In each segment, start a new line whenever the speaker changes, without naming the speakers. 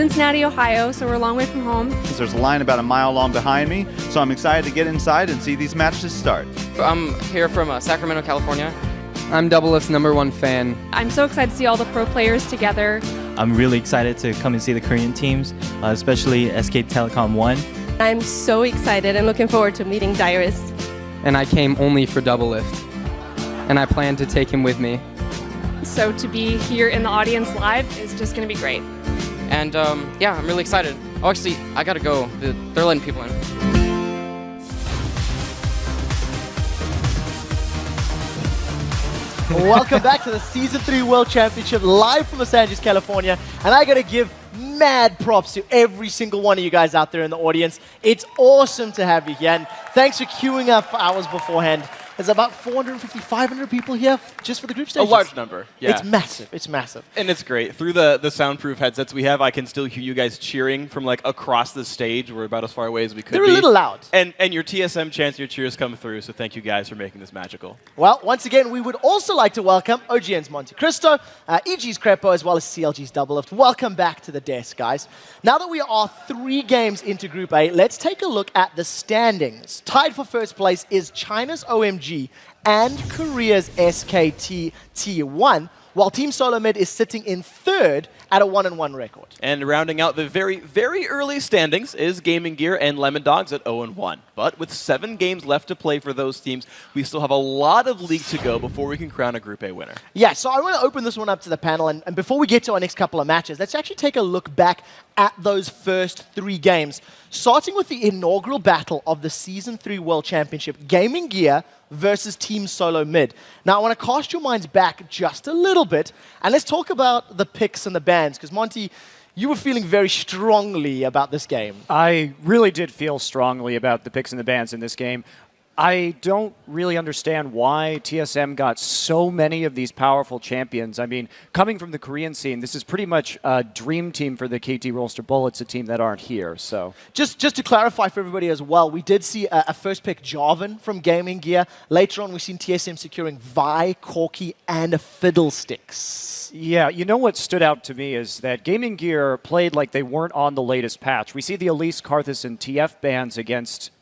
Cincinnati, Ohio, so we're a long way from home.
There's a line about a mile long behind me, so I'm excited to get inside and see these matches start.
I'm here from Sacramento, California.
I'm Doublelift's #1 fan.
I'm so excited to see all the pro players together.
I'm really excited to come and see the Korean teams, especially SK Telecom 1.
I'm so excited and looking forward to meeting Dyrus.
And I came only for Doublelift. And I plan to take him with me.
So to be here in the audience live is just going to be great.
And yeah, I'm really excited. Oh, actually, I gotta go. They're letting people in.
Welcome back to the Season 3 World Championship live from Los Angeles, California. And I gotta give mad props to every single one of you guys out there in the audience. It's awesome to have you here. And thanks for queuing up for hours beforehand. There's about 450, 500 people here just for the group stages.
A large number, yeah.
It's massive, it's massive.
And it's great. Through the soundproof headsets we have, I can still hear you guys cheering from like across the stage. We're about as far away as we could be.
They're a little loud.
And your TSM chants, your cheers come through, so thank you guys for making this magical.
Well, once again, we would also like to welcome OGN's Monte Cristo, EG's Crepo, as well as CLG's Doublelift. Welcome back to the desk, guys. Now that we are 3 games into Group A, let's take a look at the standings. Tied for first place is China's OMG and Korea's SKT T1, while Team Solo Mid is sitting in 3rd at a 1-1 record.
And rounding out the very, very early standings is GamingGear and Lemondogs at 0-1. But with 7 games left to play for those teams, we still have a lot of league to go before we can crown a Group A winner.
Yeah, so I want to open this one up to the panel, and before we get to our next couple of matches, let's actually take a look back at those first 3 games, starting with the inaugural battle of the Season 3 World Championship, GamingGear versus Team Solo Mid. Now, I want to cast your minds back just a little bit, and let's talk about the picks and the bans, because Monty, you were feeling very strongly about this game.
I really did feel strongly about the picks and the bans in this game. I don't really understand why TSM got so many of these powerful champions. I mean, coming from the Korean scene, this is pretty much a dream team for the KT Rolster Bullets, a team that aren't here. So
just to clarify for everybody as well, we did see a first pick Jarvan from GamingGear. Later on, we've seen TSM securing Vi, Corki, and Fiddlesticks.
Yeah, you know what stood out to me is that GamingGear played like they weren't on the latest patch. We see the Elise, Karthus, and TF bans against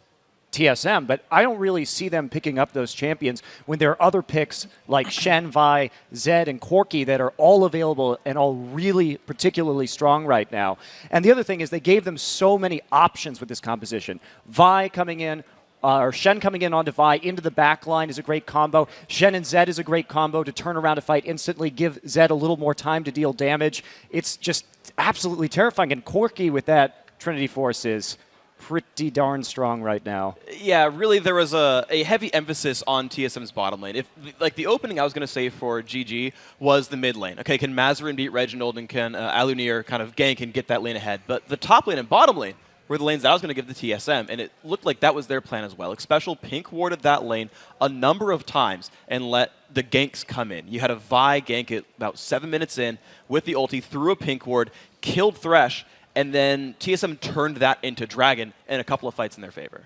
TSM, but I don't really see them picking up those champions when there are other picks like Shen, Vi, Zed, and Corki that are all available and all really particularly strong right now. And the other thing is they gave them so many options with this composition. Vi coming in, or Shen coming in onto Vi into the back line is a great combo. Shen and Zed is a great combo to turn around a fight instantly, give Zed a little more time to deal damage. It's just absolutely terrifying. And Corki with that Trinity Force is pretty darn strong right now.
Yeah, really there was a heavy emphasis on TSM's bottom lane. Like the opening I was going to say for GG was the mid lane. Okay, can Mazzerin beat Reginald and can Alunir kind of gank and get that lane ahead? But the top lane and bottom lane were the lanes that I was going to give the TSM, and it looked like that was their plan as well. Special pink warded that lane a number of times and let the ganks come in. You had a Vi gank it about 7 minutes in with the ulti, threw a pink ward, killed Thresh, and then TSM turned that into Dragon and a couple of fights in their favor.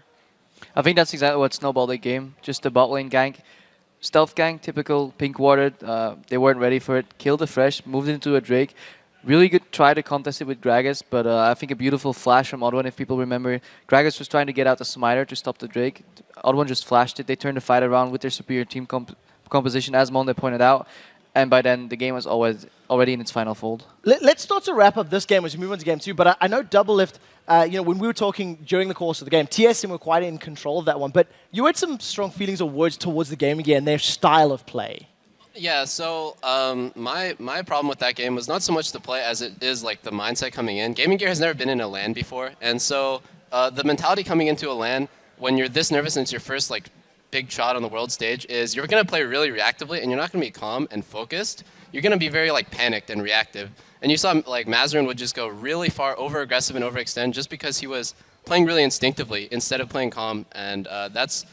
I think that's exactly what snowballed the game. Just the bot lane gank. Stealth gank, typical pink warded. They weren't ready for it. Killed the Thresh, moved into a Drake. Really good try to contest it with Gragas, but I think a beautiful flash from Odd1, if people remember. Gragas was trying to get out the Smiter to stop the Drake. Odd1 just flashed it. They turned the fight around with their superior team composition, as Monde pointed out. And by then, the game was already in its final fold.
Let's start to wrap up this game as we move on to game 2. But I know Doublelift, you know, when we were talking during the course of the game, TSM were quite in control of that one. But you had some strong feelings or words towards the game again, their style of play.
Yeah, so my problem with that game was not so much the play as it is like the mindset coming in. GamingGear has never been in a LAN before, and so the mentality coming into a LAN when you're this nervous and it's your first like big shot on the world stage is you're going to play really reactively and you're not going to be calm and focused. You're going to be very like panicked and reactive. And you saw like Mazzerin would just go really far over aggressive and overextend just because he was playing really instinctively instead of playing calm, and that's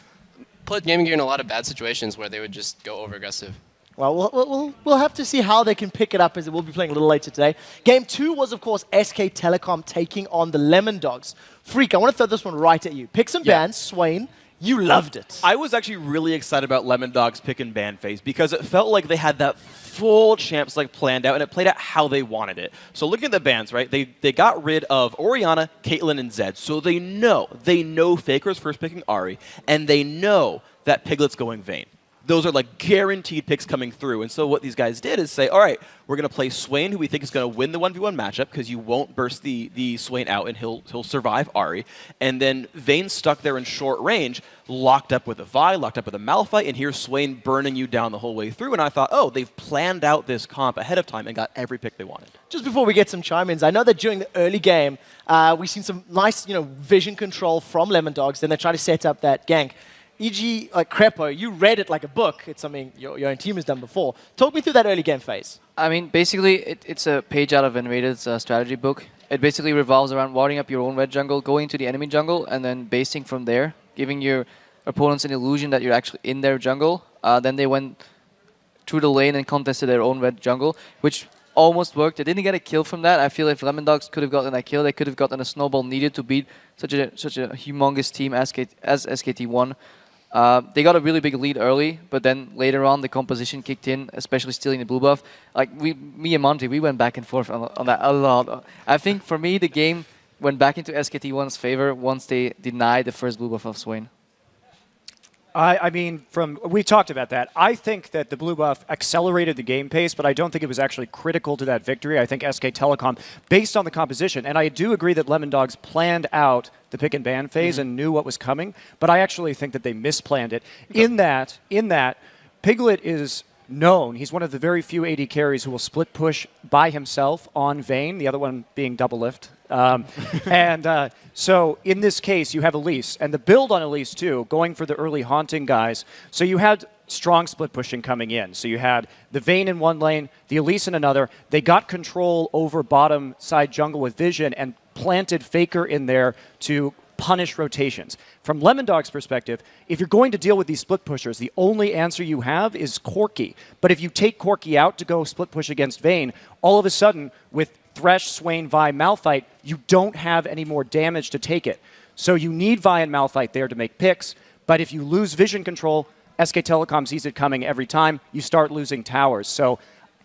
put GamingGear in a lot of bad situations where they would just go over aggressive.
Well, we'll have to see how they can pick it up, as we'll be playing a little later today. Game 2 was, of course, SK Telecom taking on the Lemondogs. Freak, I want to throw this one right at you. Pick some bans, Swain, You loved it.
I was actually really excited about Lemondogs' pick and ban phase because it felt like they had that full champs like planned out, and it played out how they wanted it. So looking at the bans, right? They got rid of Orianna, Caitlyn, and Zed. So they know Faker's first picking Ahri, and they know that Piglet's going Vayne. Those are like guaranteed picks coming through. And so what these guys did is say, all right, we're going to play Swain, who we think is going to win the 1v1 matchup because you won't burst the Swain out and he'll survive Ahri. And then Vayne stuck there in short range, locked up with a Vi, locked up with a Malphite, and here's Swain burning you down the whole way through. And I thought, oh, they've planned out this comp ahead of time and got every pick they wanted.
Just before we get some chime-ins, I know that during the early game, we've seen some nice vision control from Lemondogs, then they try to set up that gank. E.g., like Crepo, you read it like a book. It's something your own team has done before. Talk me through that early game phase.
I mean, basically, it's a page out of Innovated's strategy book. It basically revolves around warding up your own red jungle, going to the enemy jungle, and then basing from there, giving your opponents an illusion that you're actually in their jungle. Then they went through the lane and contested their own red jungle, which almost worked. They didn't get a kill from that. I feel if Lemondogs could have gotten that kill, they could have gotten a snowball needed to beat such a humongous team as SKT1. They got a really big lead early, but then later on the composition kicked in, especially stealing the blue buff. Like me and Monty, we went back and forth on that a lot. I think for me the game went back into SKT1's favor once they denied the first blue buff of Swain.
I mean, we talked about that. I think that the blue buff accelerated the game pace, but I don't think it was actually critical to that victory. I think SK Telecom, based on the composition, and I do agree that Lemondogs planned out the pick and ban phase and knew what was coming, but I actually think that they misplanned it. In that, Piglet is known. He's one of the very few AD carries who will split push by himself on Vayne, the other one being double lift. So in this case, you have Elise, and the build on Elise too, going for the early haunting guys. So you had strong split pushing coming in. So you had the Vayne in one lane, the Elise in another. They got control over bottom side jungle with vision and planted Faker in there to punish rotations. From Lemondogs' perspective, if you're going to deal with these split pushers, the only answer you have is Corki. But if you take Corki out to go split push against Vayne, all of a sudden, with Thresh, Swain, Vi, Malphite, you don't have any more damage to take it. So you need Vi and Malphite there to make picks, but if you lose vision control, SK Telecom sees it coming every time, you start losing towers. So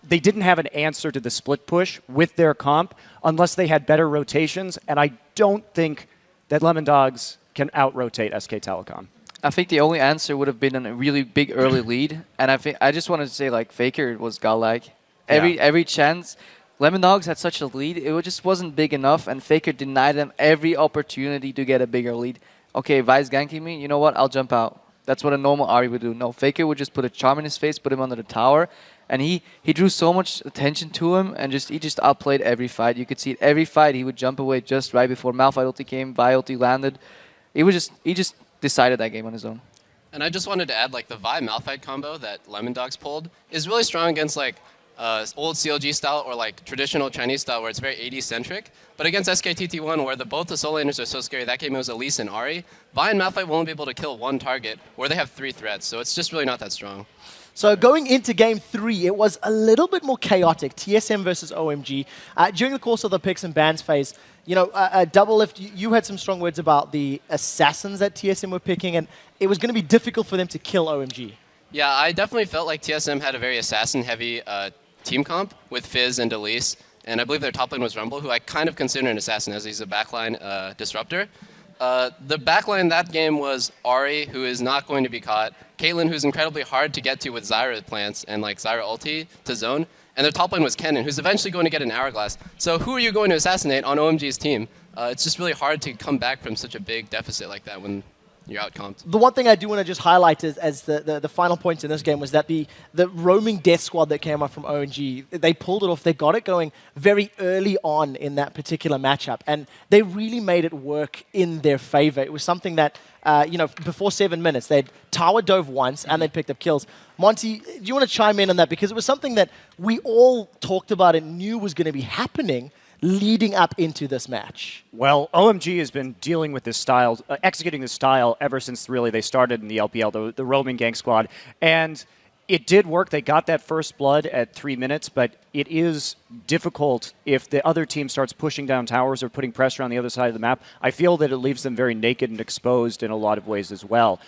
they didn't have an answer to the split push with their comp unless they had better rotations, and I don't think that Lemondogs can out-rotate SK Telecom.
I think the only answer would have been a really big early lead, and I just wanted to say, like, Faker was godlike. Every chance, Lemondogs had such a lead, it just wasn't big enough, and Faker denied them every opportunity to get a bigger lead. Okay, Vi's ganking me, you know what, I'll jump out. That's what a normal Ahri would do. No, Faker would just put a charm in his face, put him under the tower, and he drew so much attention to him, and he just outplayed every fight. You could see it every fight. He would jump away just right before Malphite ulti came, Vi ulti landed. He just decided that game on his own.
And I just wanted to add, like, the Vi Malphite combo that Lemondogs pulled is really strong against, like, old CLG style or like traditional Chinese style where it's very AD centric. But against SKTT1 where both the solo laners are so scary, that game it was Elise and Ahri, Vi and Malphite won't be able to kill one target where they have 3 threats. So it's just really not that strong.
So going into Game 3, it was a little bit more chaotic, TSM versus OMG. During the course of the picks and bans phase, you know, Double Lift, you had some strong words about the assassins that TSM were picking, and it was going to be difficult for them to kill OMG.
Yeah, I definitely felt like TSM had a very assassin-heavy team comp with Fizz and Elise, and I believe their top lane was Rumble, who I kind of consider an assassin as he's a backline disruptor. The backline that game was Ahri, who is not going to be caught, Caitlyn, who's incredibly hard to get to with Zyra plants and like Zyra ulti to zone, and their top lane was Kennen, who's eventually going to get an Hourglass. So who are you going to assassinate on OMG's team? It's just really hard to come back from such a big deficit like that when you're outcomped. The
one thing I do want to just highlight as the final points in this game was that the roaming death squad that came up from ONG, they pulled it off. They got it going very early on in that particular matchup, and they really made it work in their favor. It was something that, you know, before 7 minutes, they'd tower dove once and they picked up kills. Monty, do you want to chime in on that? Because it was something that we all talked about and knew was going to be happening leading up into this match.
Well, OMG has been dealing with this style, executing this style ever since really they started in the LPL, the roaming gank squad. And It did work. They got that first blood at 3 minutes, but it is difficult if the other team starts pushing down towers or putting pressure on the other side of the map. I feel that it leaves them very naked and exposed in a lot of ways as well.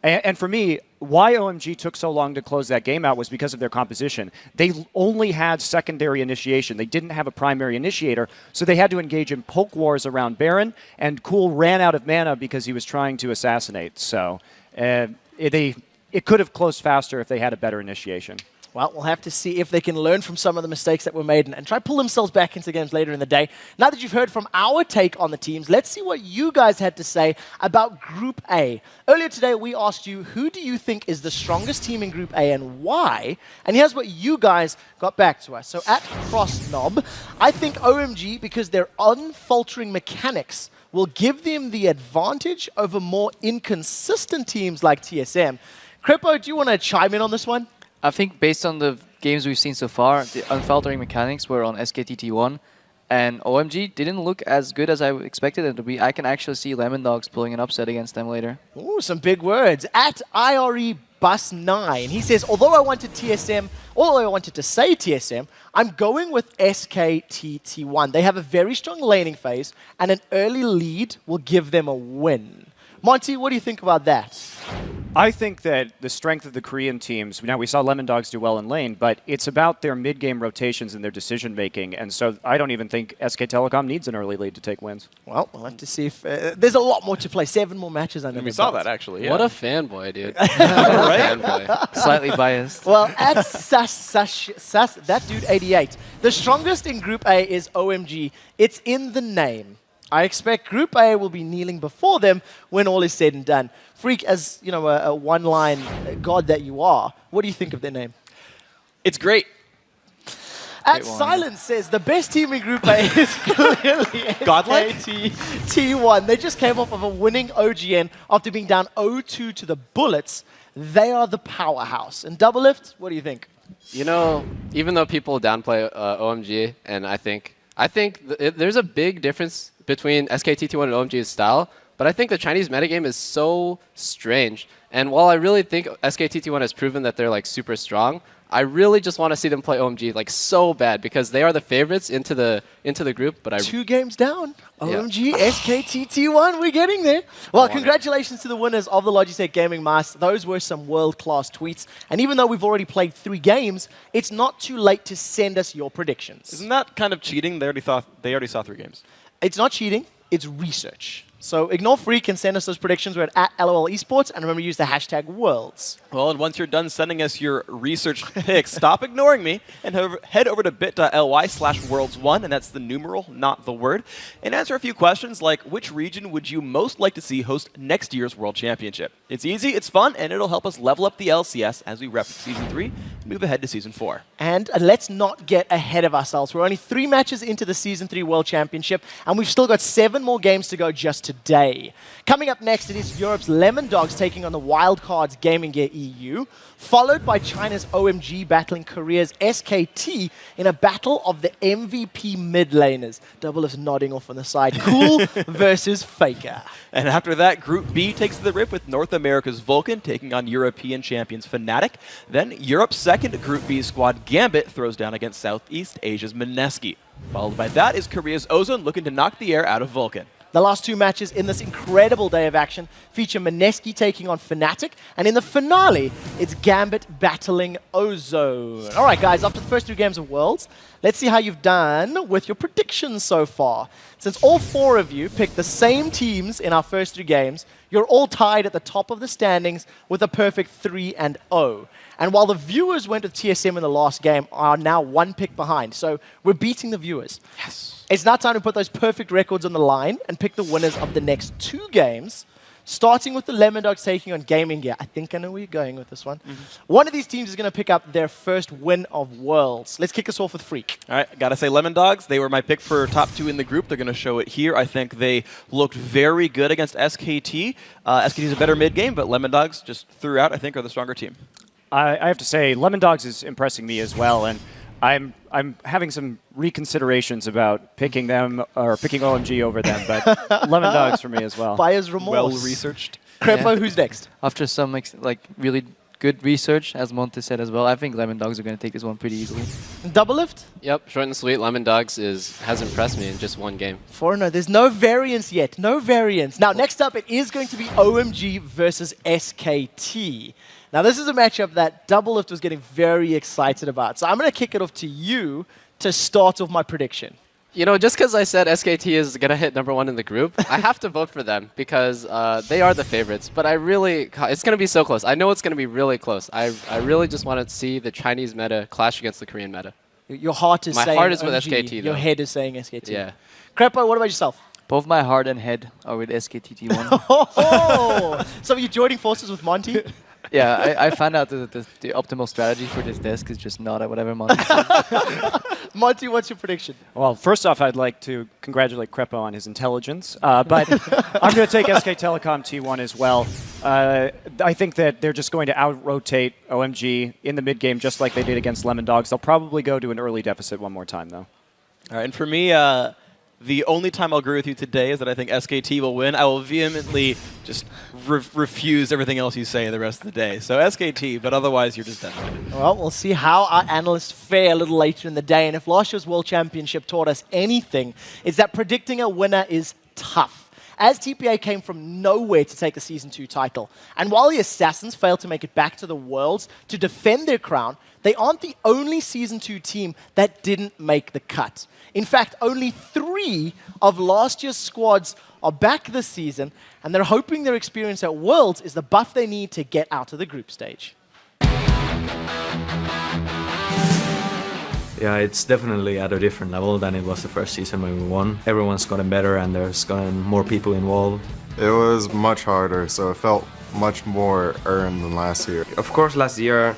And for me, why OMG took so long to close that game out was because of their composition. They only had secondary initiation. They didn't have a primary initiator, so they had to engage in poke wars around Baron, and Cool ran out of mana because he was trying to assassinate. So it could have closed faster if they had a better initiation.
Well, we'll have to see if they can learn from some of the mistakes that were made and try to pull themselves back into games later in the day. Now that you've heard from our take on the teams, let's see what you guys had to say about Group A. Earlier today, we asked you, who do you think is the strongest team in Group A and why? And here's what you guys got back to us. So at CrossNob, I think OMG, because their unfaltering mechanics will give them the advantage over more inconsistent teams like TSM. Crepo, do you want to chime in on this one?
I think based on the games we've seen so far, the unfaltering mechanics were on SKTT1, and OMG didn't look as good as I expected them to be. I can actually see Lemondogs pulling an upset against them later.
Ooh, some big words. At IRE Bus 9, he says, although I wanted to say TSM, I'm going with SKTT1. They have a very strong laning phase, and an early lead will give them a win. Monty, what do you think about that?
I think that the strength of the Korean teams, now we saw Lemondogs do well in lane, but it's about their mid-game rotations and their decision-making, and so I don't even think SK Telecom needs an early lead to take wins.
Well, we'll have to see if... there's a lot more to play. 7 more matches under the
We saw that, actually. Yeah.
What a fanboy, dude.
Fanboy. Slightly biased.
Well, at that dude 88, the strongest in Group A is OMG. It's in the name. I expect Group A will be kneeling before them when all is said and done. Freak, as you know, a one-line god that you are, what do you think of their name?
It's great.
At Silence says the best team in Group A is clearly
Godlike?
T1. They just came off of a winning OGN after being down 0-2 to the Bullets. They are the powerhouse. And Double Lift, what do you think?
You know, even though people downplay OMG, and I think there's a big difference between SKTT1 and OMG's style, but I think the Chinese metagame is so strange. And while I really think SKTT1 has proven that they're like super strong, I really just want to see them play OMG like so bad because they are the favorites into the group. But
2 games down. OMG, SKTT1, we're getting there. Well, congratulations to the winners of the Logitech Gaming Master. Those were some world-class tweets. And even though we've already played 3 games, it's not too late to send us your predictions.
Isn't that kind of cheating? They already saw 3 games.
It's not cheating. It's research. So ignore Freak and send us those predictions. We're at LOL Esports, and remember to use the hashtag Worlds.
Well, and once you're done sending us your research picks, stop ignoring me and head over to bit.ly/worlds1, and that's the numeral, not the word, and answer a few questions like, which region would you most like to see host next year's World Championship? It's easy, it's fun, and it'll help us level up the LCS as we rep Season 3 and move ahead to Season 4.
And let's not get ahead of ourselves. We're only 3 matches into the Season 3 World Championship, and we've still got 7 more games to go just today. Coming up next, it is Europe's Lemondogs taking on the wildcards GamingGear.eu, followed by China's OMG battling Korea's SKT in a battle of the MVP mid laners. Double is nodding off on the side. Cool versus Faker.
And after that, Group B takes the rip with North America's Vulcan taking on European champions Fnatic. Then Europe's second Group B squad Gambit throws down against Southeast Asia's Mineski. Followed by that is Korea's Ozone looking to knock the air out of Vulcan.
The last 2 matches in this incredible day of action feature Mineski taking on Fnatic, and in the finale, it's Gambit battling Ozone. All right, guys, after the first 2 games of Worlds, let's see how you've done with your predictions so far. Since all 4 of you picked the same teams in our first 3 games, you're all tied at the top of the standings with a perfect 3-0. And while the viewers went with TSM in the last game, are now 1 pick behind. So we're beating the viewers.
Yes.
It's now time to put those perfect records on the line and pick the winners of the next 2 games, starting with the Lemondogs taking on GamingGear. I think I know where you're going with this one. One of these teams is going to pick up their first win of Worlds. Let's kick us off with Freak.
All right, gotta say Lemondogs, they were my pick for top 2 in the group. They're going to show it here. I think they looked very good against SKT. SKT is a better mid-game, but Lemondogs, just throughout, I think, are the stronger team.
I have to say, Lemondogs is impressing me as well, and I'm having some reconsiderations about picking them or picking OMG over them, but Lemondogs for me as well.
Buyer's remorse.
Well researched.
Crepo, who's next?
After some really good research, as Monte said as well. I think Lemondogs are going to take this one pretty easily.
Double lift?
Yep, short and sweet. Lemondogs has impressed me in just one game.
4-0. There's no variance yet. No variance. Now, next up, it is going to be OMG versus SKT. Now, this is a matchup that Double Lift was getting very excited about. So I'm going to kick it off to you to start off my prediction.
You know, just because I said SKT is going to hit #1 in the group, I have to vote for them because they are the favorites. But it's going to be so close. I know it's going to be really close. I really just want to see the Chinese meta clash against the Korean meta.
Your heart is saying
My heart is with
OMG.
SKT, though.
Your head is saying SKT.
Yeah.
Crepo, what about yourself?
Both my heart and head are with SKT1.
Oh, so you're joining forces with Monty?
Yeah, I found out that the optimal strategy for this desk is just not at whatever Monty said.
Monty, what's your prediction?
Well, first off, I'd like to congratulate Crepo on his intelligence, but I'm going to take SK Telecom T1 as well. I think that they're just going to out-rotate OMG in the mid-game just like they did against Lemondogs. They'll probably go to an early deficit one more time, though.
All right, and for me, the only time I'll agree with you today is that I think SKT will win. I will vehemently just refuse everything else you say the rest of the day. So SKT, but otherwise you're just done.
Well, we'll see how our analysts fare a little later in the day. And if last year's World Championship taught us anything, it's that predicting a winner is tough. As TPA came from nowhere to take the Season 2 title. And while the Assassins failed to make it back to the Worlds to defend their crown, they aren't the only Season 2 team that didn't make the cut. In fact, only 3 of last year's squads are back this season, and they're hoping their experience at Worlds is the buff they need to get out of the group stage.
Yeah, it's definitely at a different level than it was the first season when we won. Everyone's gotten better and there's gotten more people involved.
It was much harder, so it felt much more earned than last year.
Of course, last year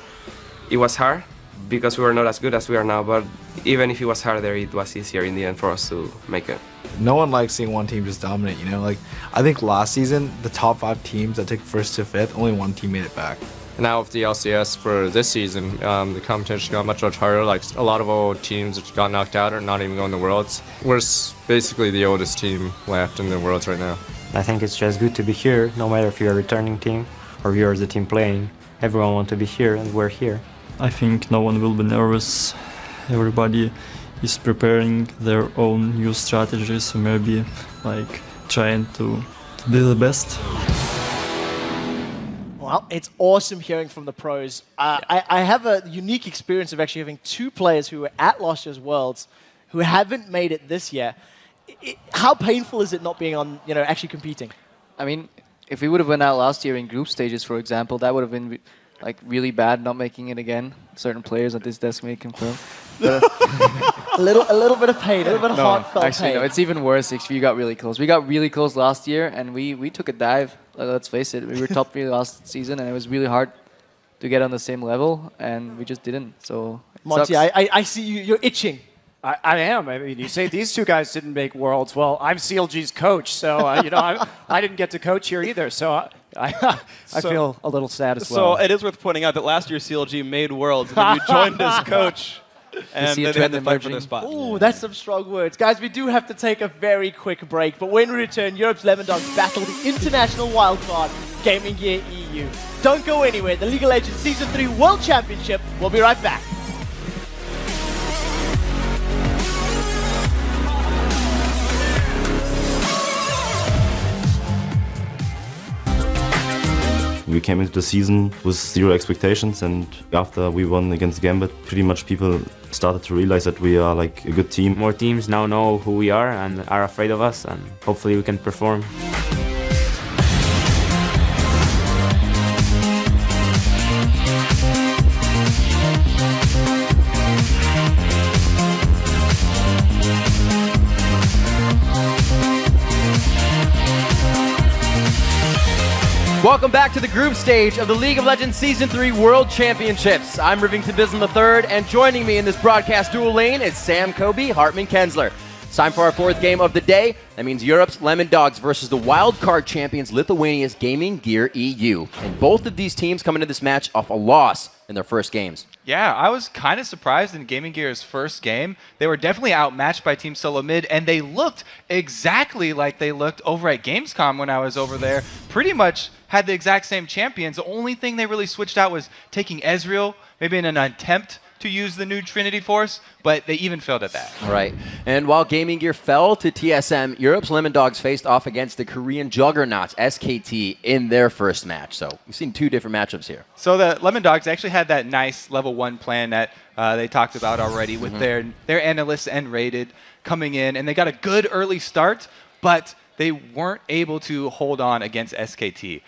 it was hard because we were not as good as we are now, but even if it was harder, it was easier in the end for us to make it.
No one likes seeing one team just dominate, you know? Like, I think last season, the top 5 teams that took 1st to 5th, only one team made it back.
Now with the LCS for this season, the competition got much harder. Like a lot of old teams that got knocked out are not even going to Worlds. We're basically the oldest team left in the Worlds right now.
I think it's just good to be here, no matter if you're a returning team or you're the team playing. Everyone wants to be here and we're here.
I think no one will be nervous. Everybody is preparing their own new strategies, so maybe like trying to do the best.
Well, it's awesome hearing from the pros. I have a unique experience of actually having 2 players who were at last year's Worlds who haven't made it this year. How painful is it not being on, actually competing?
I mean, if we would have went out last year in group stages, for example, that would have been like really bad not making it again. Certain players at this desk may confirm.
a little bit of pain, a little bit of heartfelt
actually,
pain.
No, it's even worse if you got really close. We got really close last year, and we took a dive. Let's face it, we were top 3 last season, and it was really hard to get on the same level, and we just didn't. So
Monty, I see you're itching.
I am. I mean, you say these 2 guys didn't make Worlds. Well, I'm CLG's coach, so I didn't get to coach here either. So I feel a little sad as well.
So it is worth pointing out that last year CLG made Worlds, and then you joined as coach. And they had to fight for their spot.
Ooh, that's some strong words. Guys, we do have to take a very quick break, but when we return, Europe's Lemondogs battle the international wildcard, GamingGear.eu. Don't go anywhere. The League of Legends Season 3 World Championship. We'll be right back.
We came into the season with 0 expectations, and after we won against Gambit, pretty much people started to realize that we are like a good team.
More teams now know who we are and are afraid of us, and hopefully we can perform.
Welcome back to the group stage of the League of Legends Season 3 World Championships. I'm Rivington Bislam III, and joining me in this broadcast duel lane is Sam Kobe, Hartman Kensler. It's time for our 4th game of the day. That means Europe's Lemondogs versus the wildcard champions Lithuania's GamingGear.eu. And both of these teams come into this match off a loss in their first games.
Yeah, I was kind of surprised in GamingGear's first game. They were definitely outmatched by Team Solo Mid, and they looked exactly like they looked over at Gamescom when I was over there. Pretty much had the exact same champions. The only thing they really switched out was taking Ezreal, maybe in an attempt to use the new Trinity Force, but they even failed at that.
All right. And while Gaming Gear fell to TSM, Europe's Lemondogs faced off against the Korean juggernauts, SKT, in their first match. So we've seen 2 different matchups here.
So the Lemondogs actually had that nice level 1 plan that they talked about already with their analysts and rated coming in, and they got a good early start, but they weren't able to hold on against SKT.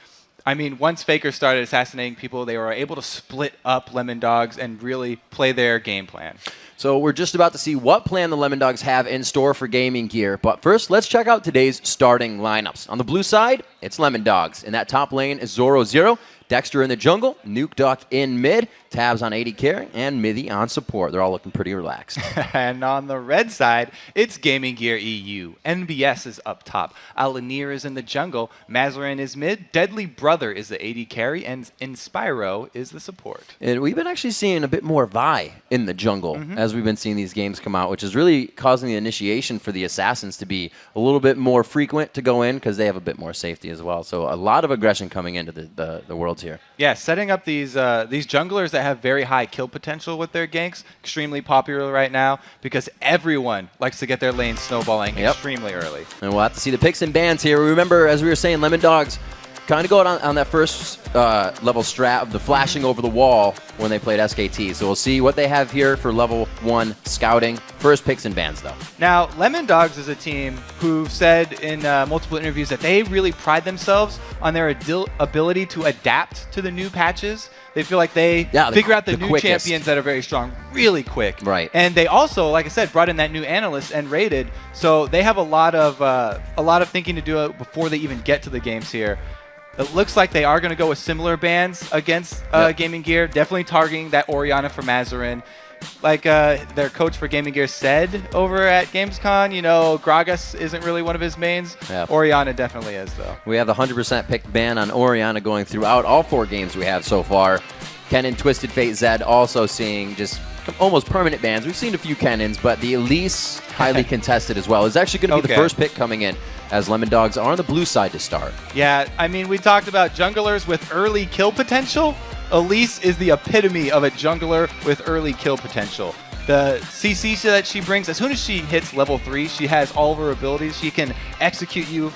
I mean, once Faker started assassinating people, they were able to split up Lemondogs and really play their game plan.
So we're just about to see what plan the Lemondogs have in store for Gaming Gear. But first, let's check out today's starting lineups. On the blue side, it's Lemondogs. In that top lane is Zoro0, Dexter in the jungle, Nukeduck in mid, Tabzz on AD carry, and Mithy on support. They're all looking pretty relaxed.
And on the red side, it's GamingGear.eu. NBS is up top. Alanir is in the jungle. Mazzerin is mid. DeadlyBrother is the AD carry, and Inspiro is the support.
And we've been actually seeing a bit more Vi in the jungle as we've been seeing these games come out, which is really causing the initiation for the Assassins to be a little bit more frequent to go in because they have a bit more safety as well. So a lot of aggression coming into the worlds here.
Yeah, setting up these junglers that have very high kill potential with their ganks, extremely popular right now because everyone likes to get their lane snowballing extremely early.
And we'll have to see the picks and bans here. Remember, as we were saying, Lemondogs kind of going on that first level strat of the flashing over the wall when they played SKT. So we'll see what they have here for level 1 scouting. First picks and bans, though.
Now, Lemondogs is a team who said in multiple interviews that they really pride themselves on their ability to adapt to the new patches. They feel like they figure out the new
quickest
champions that are very strong really quick.
Right.
And they also, like I said, brought in that new analyst and rated. So they have a lot of thinking to do before they even get to the games here. It looks like they are going to go with similar bans against Gaming Gear, definitely targeting that Orianna for Mazzerin. Like their coach for Gaming Gear said over at Gamescom, you know, Gragas isn't really one of his mains.
Yep.
Orianna definitely is, though.
We have the 100% pick ban on Orianna going throughout all 4 games we have so far. Kennen, Twisted Fate, Zed also seeing just almost permanent bans. We've seen a few Kennens, but the Elise, highly contested as well, is actually going to be the first pick coming in, as Lemondogs are on the blue side to start.
Yeah, I mean, we talked about junglers with early kill potential. Elise is the epitome of a jungler with early kill potential. The CC that she brings, as soon as she hits level 3, she has all of her abilities. She can execute you.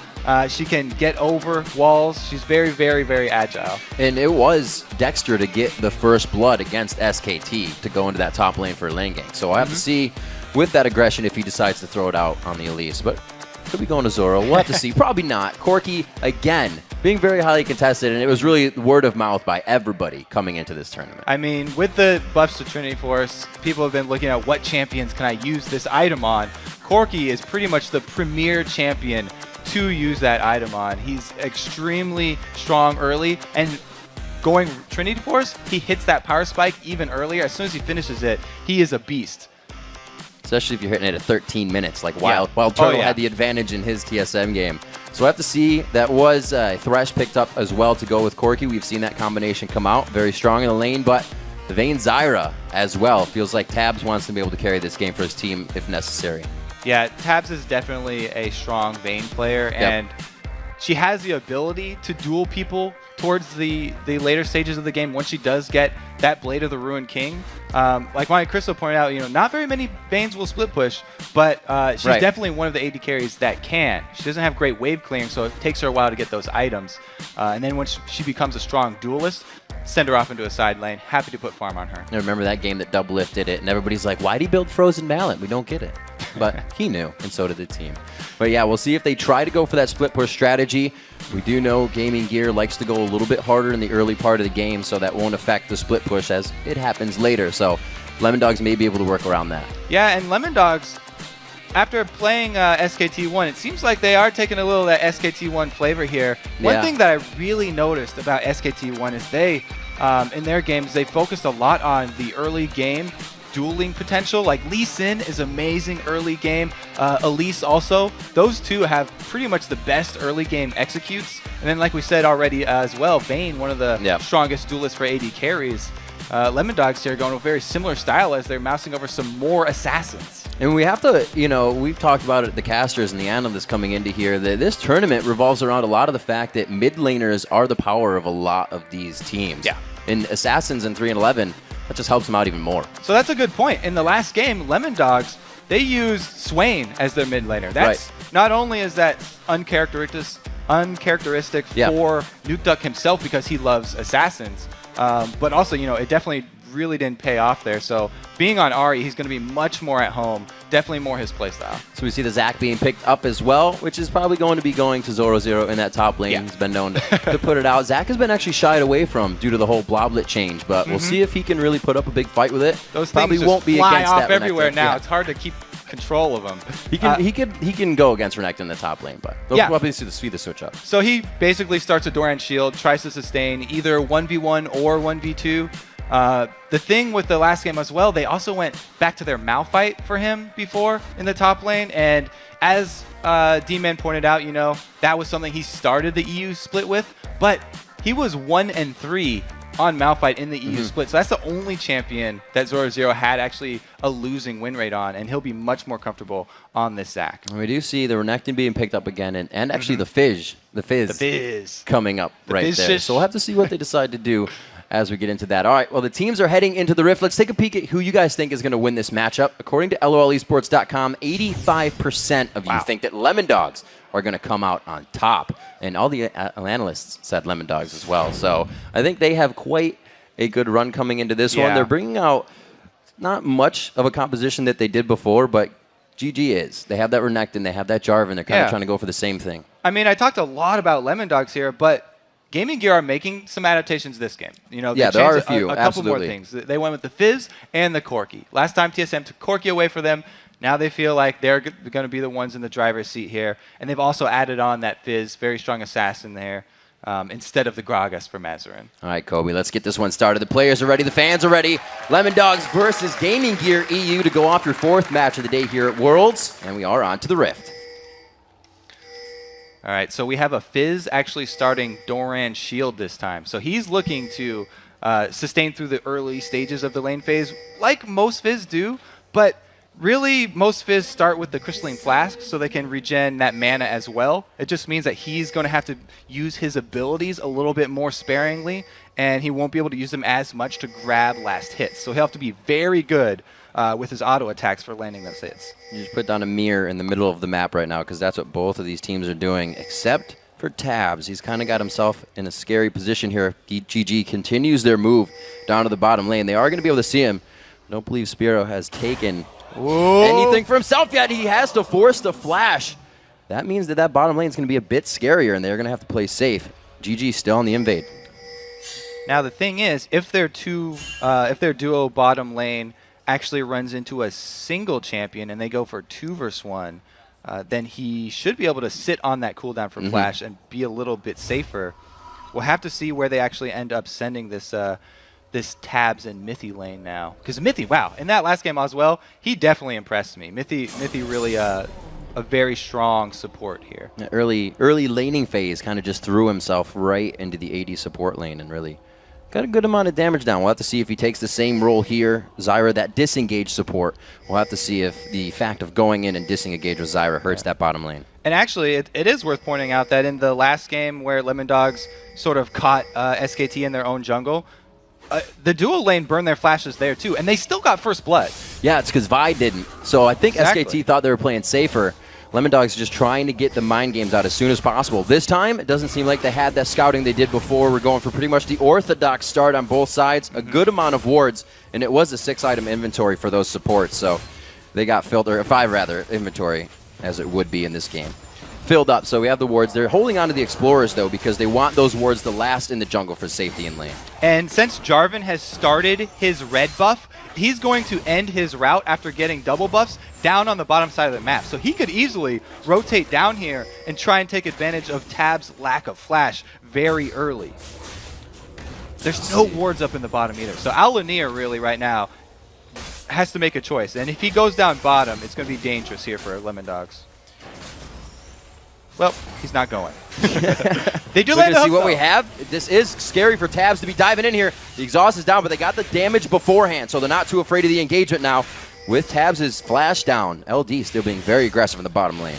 She can get over walls. She's very, very, very agile.
And it was Dexter to get the first blood against SKT to go into that top lane for lane gank. So I have to see with that aggression if he decides to throw it out on the Elise. But could be going to Zoro. We'll have to see. Probably not. Corki, again, being very highly contested, and it was really word of mouth by everybody coming into this tournament.
I mean, with the buffs to Trinity Force, people have been looking at what champions can I use this item on. Corki is pretty much the premier champion to use that item on. He's extremely strong early, and going Trinity Force, he hits that power spike even earlier. As soon as he finishes it, he is a beast.
Especially if you're hitting it at 13 minutes, like Wild Turtle had the advantage in his TSM game. So I have to see, that was Thresh picked up as well to go with Corki. We've seen that combination come out very strong in the lane, but the Vayne Zyra as well. Feels like Tabzz wants to be able to carry this game for his team if necessary.
Yeah, Tabzz is definitely a strong Vayne player, and she has the ability to duel people towards the later stages of the game once she does get that Blade of the Ruined King. Like Monte Cristo pointed out, you know, not very many Vaynes will split push, but she's definitely one of the AD carries that can. She doesn't have great wave clearing, so it takes her a while to get those items. And then once she becomes a strong duelist, send her off into a side lane. Happy to put farm on her.
I remember that game that Doublelift did it, and everybody's like, why'd he build Frozen Mallet? We don't get it. But he knew, and so did the team. But yeah, we'll see if they try to go for that split push strategy. We do know Gaming Gear likes to go a little bit harder in the early part of the game, so that won't affect the split push as it happens later. So Lemondogs may be able to work around that.
Yeah, and Lemondogs, after playing SKT1, it seems like they are taking a little of that SKT1 flavor here. One thing that I really noticed about SKT1 is they, in their games, they focused a lot on the early game dueling potential. Like Lee Sin is amazing early game. Elise also. Those two have pretty much the best early game executes. And then like we said already as well, Vayne, one of the strongest duelists for AD carries. Lemondogs here going with a very similar style as they're mousing over some more assassins.
And we have to, we've talked about it, the casters and the analysts coming into here, that this tournament revolves around a lot of the fact that mid laners are the power of a lot of these teams.
Yeah.
And assassins in 3 and 11, that just helps them out even more.
So that's a good point. In the last game, Lemondogs, they used Swain as their mid laner. That's not only is that uncharacteristic for Nukeduck himself because he loves assassins, but also, it definitely really didn't pay off there. So being on Ahri, he's going to be much more at home, definitely more his playstyle.
So we see the Zac being picked up as well, which is probably going to be going to Zoro in that top lane. Yeah. He's been known to put it out. Zac has been actually shied away from due to the whole Bloblet change, but we'll see if he can really put up a big fight with it.
Those
probably
things
won't
just
be
fly
against
off
that
everywhere
Renekton.
now.
Yeah.
It's hard to keep control of them.
He can go against Renekton in the top lane, but they'll probably see the switch up.
So he basically starts a Doran shield, tries to sustain either 1v1 or 1v2. The thing with the last game as well, they also went back to their Malphite for him before in the top lane, and as D-Man pointed out, that was something he started the EU split with, but he was 1-3 on Malphite in the EU split, so that's the only champion that Zoro had actually a losing win rate on, and he'll be much more comfortable on this Zac.
We do see the Renekton being picked up again, and actually the Fizz coming up right there. So we'll have to see what they decide to do as we get into that. All right, well, the teams are heading into the Rift. Let's take a peek at who you guys think is going to win this matchup. According to LOLesports.com, 85% of you think that Lemondogs are going to come out on top. And all the analysts said Lemondogs as well. So I think they have quite a good run coming into this one. They're bringing out not much of a composition that they did before, but GG is. They have that Renekton, they have that Jarvan. They're kind of trying to go for the same thing.
I mean, I talked a lot about Lemondogs here, but GamingGear are making some adadaptations this game. They
there are a few.
A couple more things. They went with the Fizz and the Corki. Last time TSM took Corki away for them. Now they feel like they're going to be the ones in the driver's seat here. And they've also added on that Fizz, very strong assassin there, instead of the Gragas for Mazzerin.
All right, Kobe, let's get this one started. The players are ready. The fans are ready. Lemondogs versus GamingGear.eu to go off your 4th match of the day here at Worlds. And we are on to the Rift.
All right, so we have a Fizz actually starting Doran Shield this time. So he's looking to sustain through the early stages of the lane phase, like most Fizz do, but really most Fizz start with the Crystalline Flask so they can regen that mana as well. It just means that he's going to have to use his abilities a little bit more sparingly, and he won't be able to use them as much to grab last hits. So he'll have to be very good with his auto attacks for landing those hits.
You just put down a mirror in the middle of the map right now because that's what both of these teams are doing, except for Tabzz. He's kind of got himself in a scary position here. GG continues their move down to the bottom lane. They are going to be able to see him. I don't believe Spiro has taken anything for himself yet. He has to force the flash. That means that bottom lane is going to be a bit scarier, and they're going to have to play safe. GG still on the invade.
Now the thing is, if their duo bottom lane actually runs into a single champion and they go for 2 versus 1, then he should be able to sit on that cooldown for flash and be a little bit safer. We'll have to see where they actually end up sending this this Tabzz and Mithy lane now. Because Mithy, wow, in that last game as well, he definitely impressed me. Mithy really a very strong support here.
The early laning phase kind of just threw himself right into the AD support lane and really got a good amount of damage down. We'll have to see if he takes the same role here. Zyra, that disengage support. We'll have to see if the fact of going in and disengage with Zyra hurts that bottom lane.
And actually, it is worth pointing out that in the last game where Lemondogs sort of caught SKT in their own jungle, the dual lane burned their flashes there too, and they still got first blood.
Yeah, it's because Vi didn't. So I think SKT thought they were playing safer. Lemondogs just trying to get the mind games out as soon as possible. This time, it doesn't seem like they had that scouting they did before. We're going for pretty much the orthodox start on both sides. A good amount of wards, and it was a 6-item inventory for those supports. So they got filled, or 5 rather, inventory, as it would be in this game. Filled up, so we have the wards. They're holding on to the Explorers, though, because they want those wards to last in the jungle for safety in lane.
And since Jarvan has started his red buff, he's going to end his route after getting double buffs down on the bottom side of the map. So he could easily rotate down here and try and take advantage of Tab's lack of flash very early. There's no wards up in the bottom either. So Alunir really right now has to make a choice. And if he goes down bottom, it's going to be dangerous here for Lemondogs. Well, he's not going.
They do land a hook, see what we have. This is scary for Tabzz to be diving in here. The exhaust is down, but they got the damage beforehand, so they're not too afraid of the engagement now. With Tabzz' flash down, LD still being very aggressive in the bottom lane.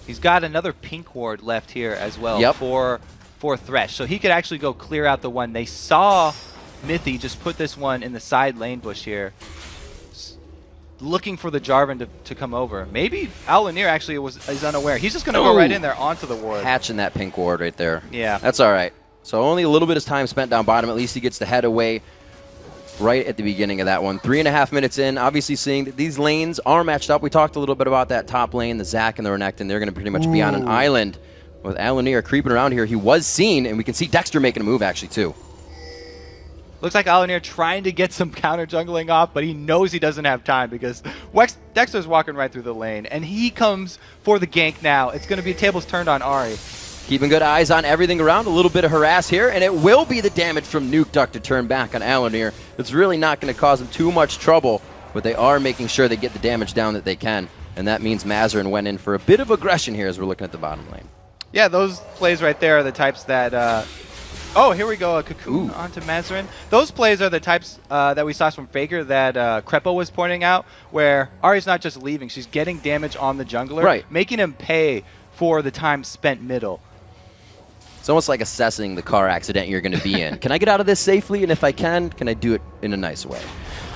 He's got another pink ward left here as well for Thresh, so he could actually go clear out the one. They saw Mithy just put this one in the side lane bush here, looking for the Jarvan to come over. Maybe Alanir actually is unaware. He's just going to go right in there onto the ward.
Hatching that pink ward right there.
Yeah.
That's all right. So only a little bit of time spent down bottom. At least he gets the head away right at the beginning of that one. 3.5 minutes in, obviously seeing that these lanes are matched up. We talked a little bit about that top lane, the Zac and the Renekton. They're going to pretty much be on an island with Alanir creeping around here. He was seen, and we can see Dexter making a move actually too.
Looks like Alanir trying to get some counter jungling off, but he knows he doesn't have time because Dexter's walking right through the lane, and he comes for the gank now. It's going to be tables turned on Ahri.
Keeping good eyes on everything around. A little bit of harass here, and it will be the damage from Nukeduck to turn back on Alanir. It's really not going to cause them too much trouble, but they are making sure they get the damage down that they can, and that means Mazzerin went in for a bit of aggression here as we're looking at the bottom lane.
Yeah, those plays right there are the types that... oh, here we go, a cocoon onto Mazzerin. Those plays are the types that we saw from Faker that Crepo was pointing out, where Ahri's not just leaving, she's getting damage on the jungler, making him pay for the time spent middle.
It's almost like assessing the car accident you're going to be in. Can I get out of this safely? And if I can I do it in a nice way?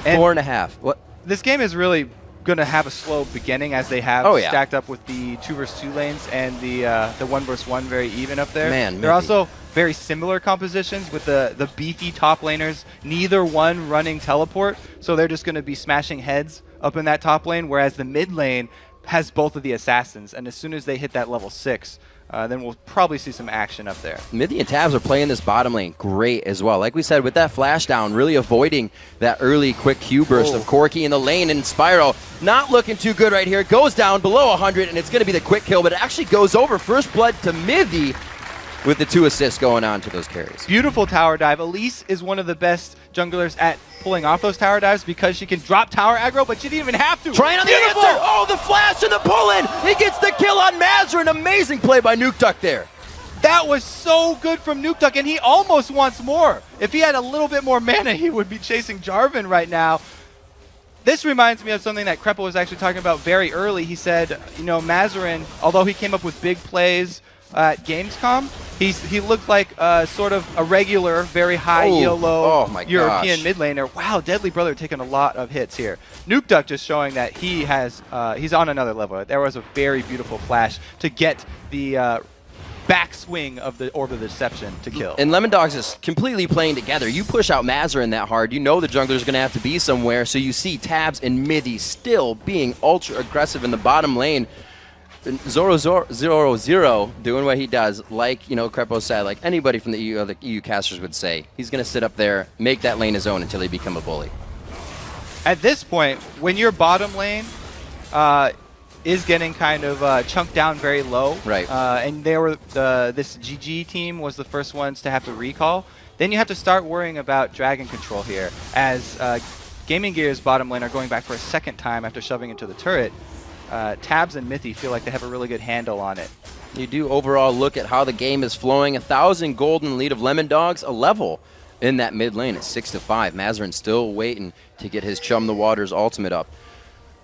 And 4.5. What?
This game is really going to have a slow beginning as they have stacked up with the 2 versus 2 lanes and the 1 versus 1 very even up there. They're also very similar compositions with the beefy top laners, neither one running teleport, so they're just going to be smashing heads up in that top lane, whereas the mid lane has both of the assassins, and as soon as they hit that level 6, then we'll probably see some action up there.
Mithy and Tabzz are playing this bottom lane great as well. Like we said, with that flash down, really avoiding that early quick Q burst of Corki in the lane, and Spyro not looking too good right here. Goes down below 100, and it's going to be the quick kill, but it actually goes over. First blood to Mithy with the 2 assists going on to those carries.
Beautiful tower dive. Elise is one of the best junglers at pulling off those tower dives because she can drop tower aggro, but she didn't even have to.
Trying on the answer! Oh, the flash and the pull-in! He gets the kill on Mazzerin. Amazing play by Nukeduck there.
That was so good from Nukeduck, and he almost wants more. If he had a little bit more mana, he would be chasing Jarvan right now. This reminds me of something that Crepo was actually talking about very early. He said, you know, Mazzerin, although he came up with big plays at Gamescom, he looked like sort of a regular, very high ELO European mid laner. Wow, DeadlyBrother taking a lot of hits here. Nukeduck just showing that he has he's on another level. There was a very beautiful flash to get the backswing of the Orb of Deception to kill.
And Lemondogs is completely playing together. You push out Mazzerin that hard, you know the jungler's going to have to be somewhere, so you see Tabzz and Mithy still being ultra aggressive in the bottom lane. Zoro doing what he does, like, you know, Crepo said, like anybody from the EU casters would say. He's going to sit up there, make that lane his own until he become a bully.
At this point, when your bottom lane is getting kind of chunked down very low, and they were this GG team was the first ones to have to recall, then you have to start worrying about dragon control here, as GamingGear's bottom lane are going back for a second time after shoving into the turret. Tabzz and Mithy feel like they have a really good handle on it.
You do overall look at how the game is flowing. 1,000 gold in the lead of Lemondogs, a level in that mid lane at 6-5. Mazzerin still waiting to get his Chum the Waters ultimate up.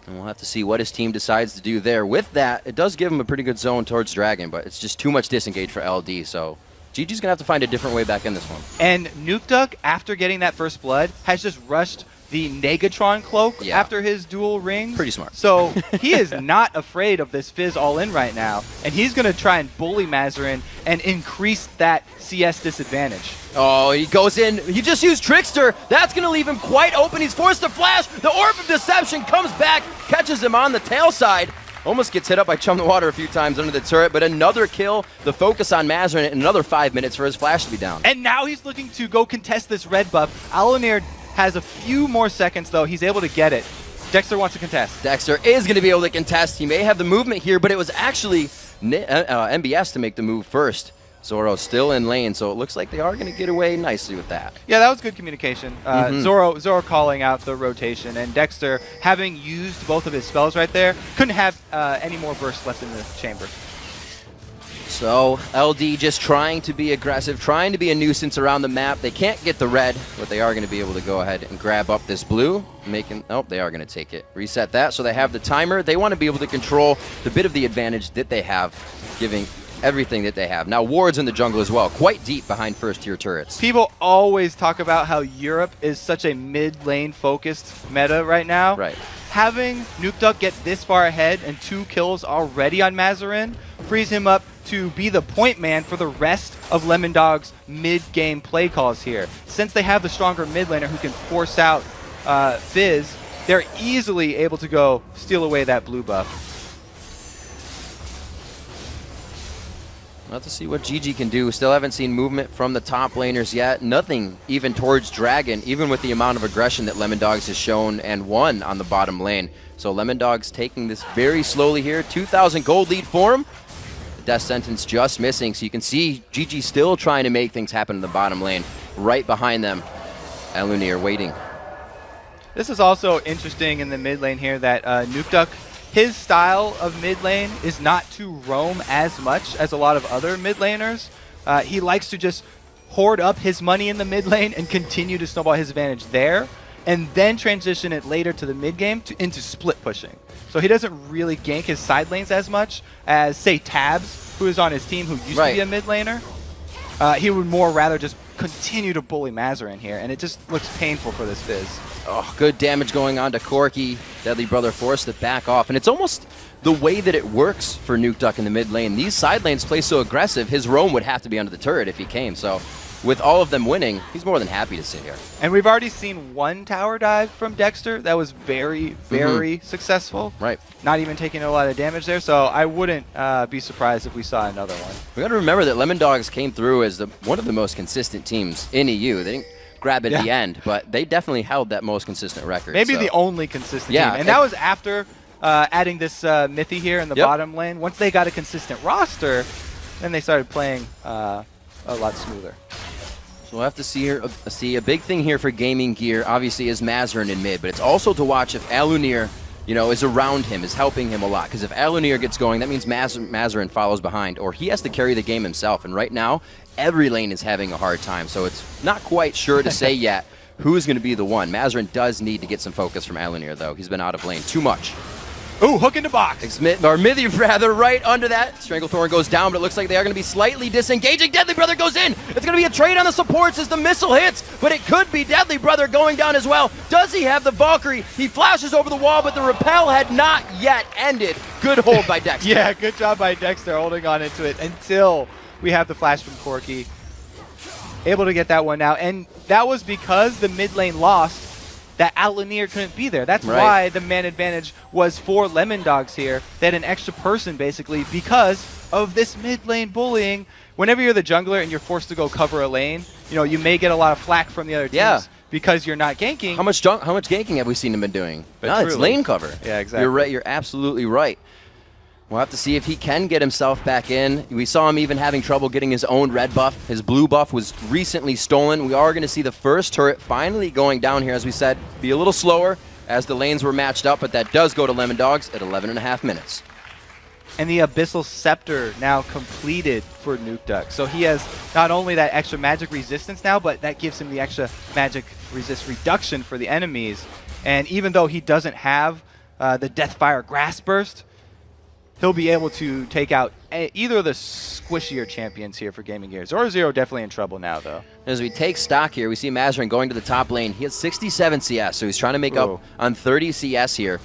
And we'll have to see what his team decides to do there. With that, it does give him a pretty good zone towards Dragon, but it's just too much disengage for LD, so GG's going to have to find a different way back in this one.
And Nukeduck, after getting that first blood, has just rushed the Negatron cloak after his dual rings.
Pretty smart.
So he is not afraid of this Fizz all-in right now, and he's going to try and bully Mazzerin and increase that CS disadvantage.
Oh, he goes in. He just used Trickster. That's going to leave him quite open. He's forced to flash. The Orb of Deception comes back, catches him on the tail side. Almost gets hit up by Chum the Water a few times under the turret, but another kill. The focus on Mazzerin and another 5 minutes for his flash to be down.
And now he's looking to go contest this red buff. Alanir has a few more seconds, though. He's able to get it. Dexter wants to contest.
Dexter is going to be able to contest. He may have the movement here, but it was actually MBS to make the move first. Zoro still in lane, so it looks like they are going to get away nicely with that.
Yeah, that was good communication. Zoro calling out the rotation, and Dexter, having used both of his spells right there, couldn't have any more bursts left in the chamber.
So LD just trying to be aggressive, trying to be a nuisance around the map. They can't get the red, but they are going to be able to go ahead and grab up this blue, making, oh, they are going to take it. Reset that, so they have the timer. They want to be able to control the bit of the advantage that they have, giving everything that they have. Now Ward's in the jungle as well, quite deep behind first tier turrets.
People always talk about how Europe is such a mid lane focused meta right now.
Right.
Having Nukeduck get this far ahead and 2 kills already on Mazzerin frees him up to be the point man for the rest of Lemondogs' mid-game play calls here. Since they have the stronger mid laner who can force out Fizz, they're easily able to go steal away that blue buff.
We'll have to see what GG can do. Still haven't seen movement from the top laners yet. Nothing even towards Dragon, even with the amount of aggression that Lemondogs has shown and won on the bottom lane. So Lemondogs taking this very slowly here. 2,000 gold lead for him. The death sentence just missing. So you can see GG still trying to make things happen in the bottom lane. Right behind them, Alunir waiting.
This is also interesting in the mid lane here that Nukeduck, his style of mid lane is not to roam as much as a lot of other mid laners. He likes to just hoard up his money in the mid lane and continue to snowball his advantage there, and then transition it later to the mid game into split pushing. So he doesn't really gank his side lanes as much as, say, Tabzz, who is on his team, who used to be a mid laner. He would more rather just continue to bully Mazzerin here, and it just looks painful for this Fizz.
Oh, good damage going on to Corki. DeadlyBrother forced to back off. And it's almost the way that it works for Nukeduck in the mid lane. These side lanes play so aggressive, his roam would have to be under the turret if he came. So with all of them winning, he's more than happy to sit here.
And we've already seen one tower dive from Dexter that was very, very successful.
Right.
Not even taking a lot of damage there, so I wouldn't be surprised if we saw another one.
We got to remember that Lemondogs came through as one of the most consistent teams in EU. They didn't grab it at the end, but they definitely held that most consistent record.
Maybe the only consistent team. And that was after adding this Mithy here in the bottom lane. Once they got a consistent roster, then they started playing a lot smoother.
So we'll have to see a big thing here for Gaming Gear, obviously, is Mazzerin in mid, but it's also to watch if Alunir, you know, is around him, is helping him a lot. Because if Alunir gets going, that means Mazzerin follows behind, or he has to carry the game himself. And right now, every lane is having a hard time, so it's not quite sure to say yet who's going to be the one. Mazzerin does need to get some focus from Alunir, though. He's been out of lane too much.
Ooh, hook in the box.
Or Mithy, rather, right under that. Stranglethorn goes down, but it looks like they are going to be slightly disengaging. DeadlyBrother goes in. It's going to be a trade on the supports as the missile hits, but it could be DeadlyBrother going down as well. Does he have the Valkyrie? He flashes over the wall, but the rappel had not yet ended. Good hold by Dexter.
Yeah, good job by Dexter holding on into it until we have the flash from Corki. Able to get that one now, and that was because the mid lane lost that Alunir couldn't be there. That's why the man advantage was for Lemondogs here. They had an extra person, basically, because of this mid lane bullying. Whenever you're the jungler and you're forced to go cover a lane, you know, you may get a lot of flack from the other teams because you're not ganking.
How much ganking have we seen him been doing? No, it's lane cover.
Yeah, exactly.
You're right. You're absolutely right. We'll have to see if he can get himself back in. We saw him even having trouble getting his own red buff. His blue buff was recently stolen. We are going to see the first turret finally going down here, as we said. Be a little slower as the lanes were matched up, but that does go to Lemondogs at 11.5 minutes.
And the Abyssal Scepter now completed for Nukeduck. So he has not only that extra magic resistance now, but that gives him the extra magic resist reduction for the enemies. And even though he doesn't have the Deathfire Grass Burst, he'll be able to take out either of the squishier champions here for Gaming Gear. Zoro definitely in trouble now, though.
As we take stock here, we see Mazzerin going to the top lane. He has 67 CS, so he's trying to make up on 30 CS here.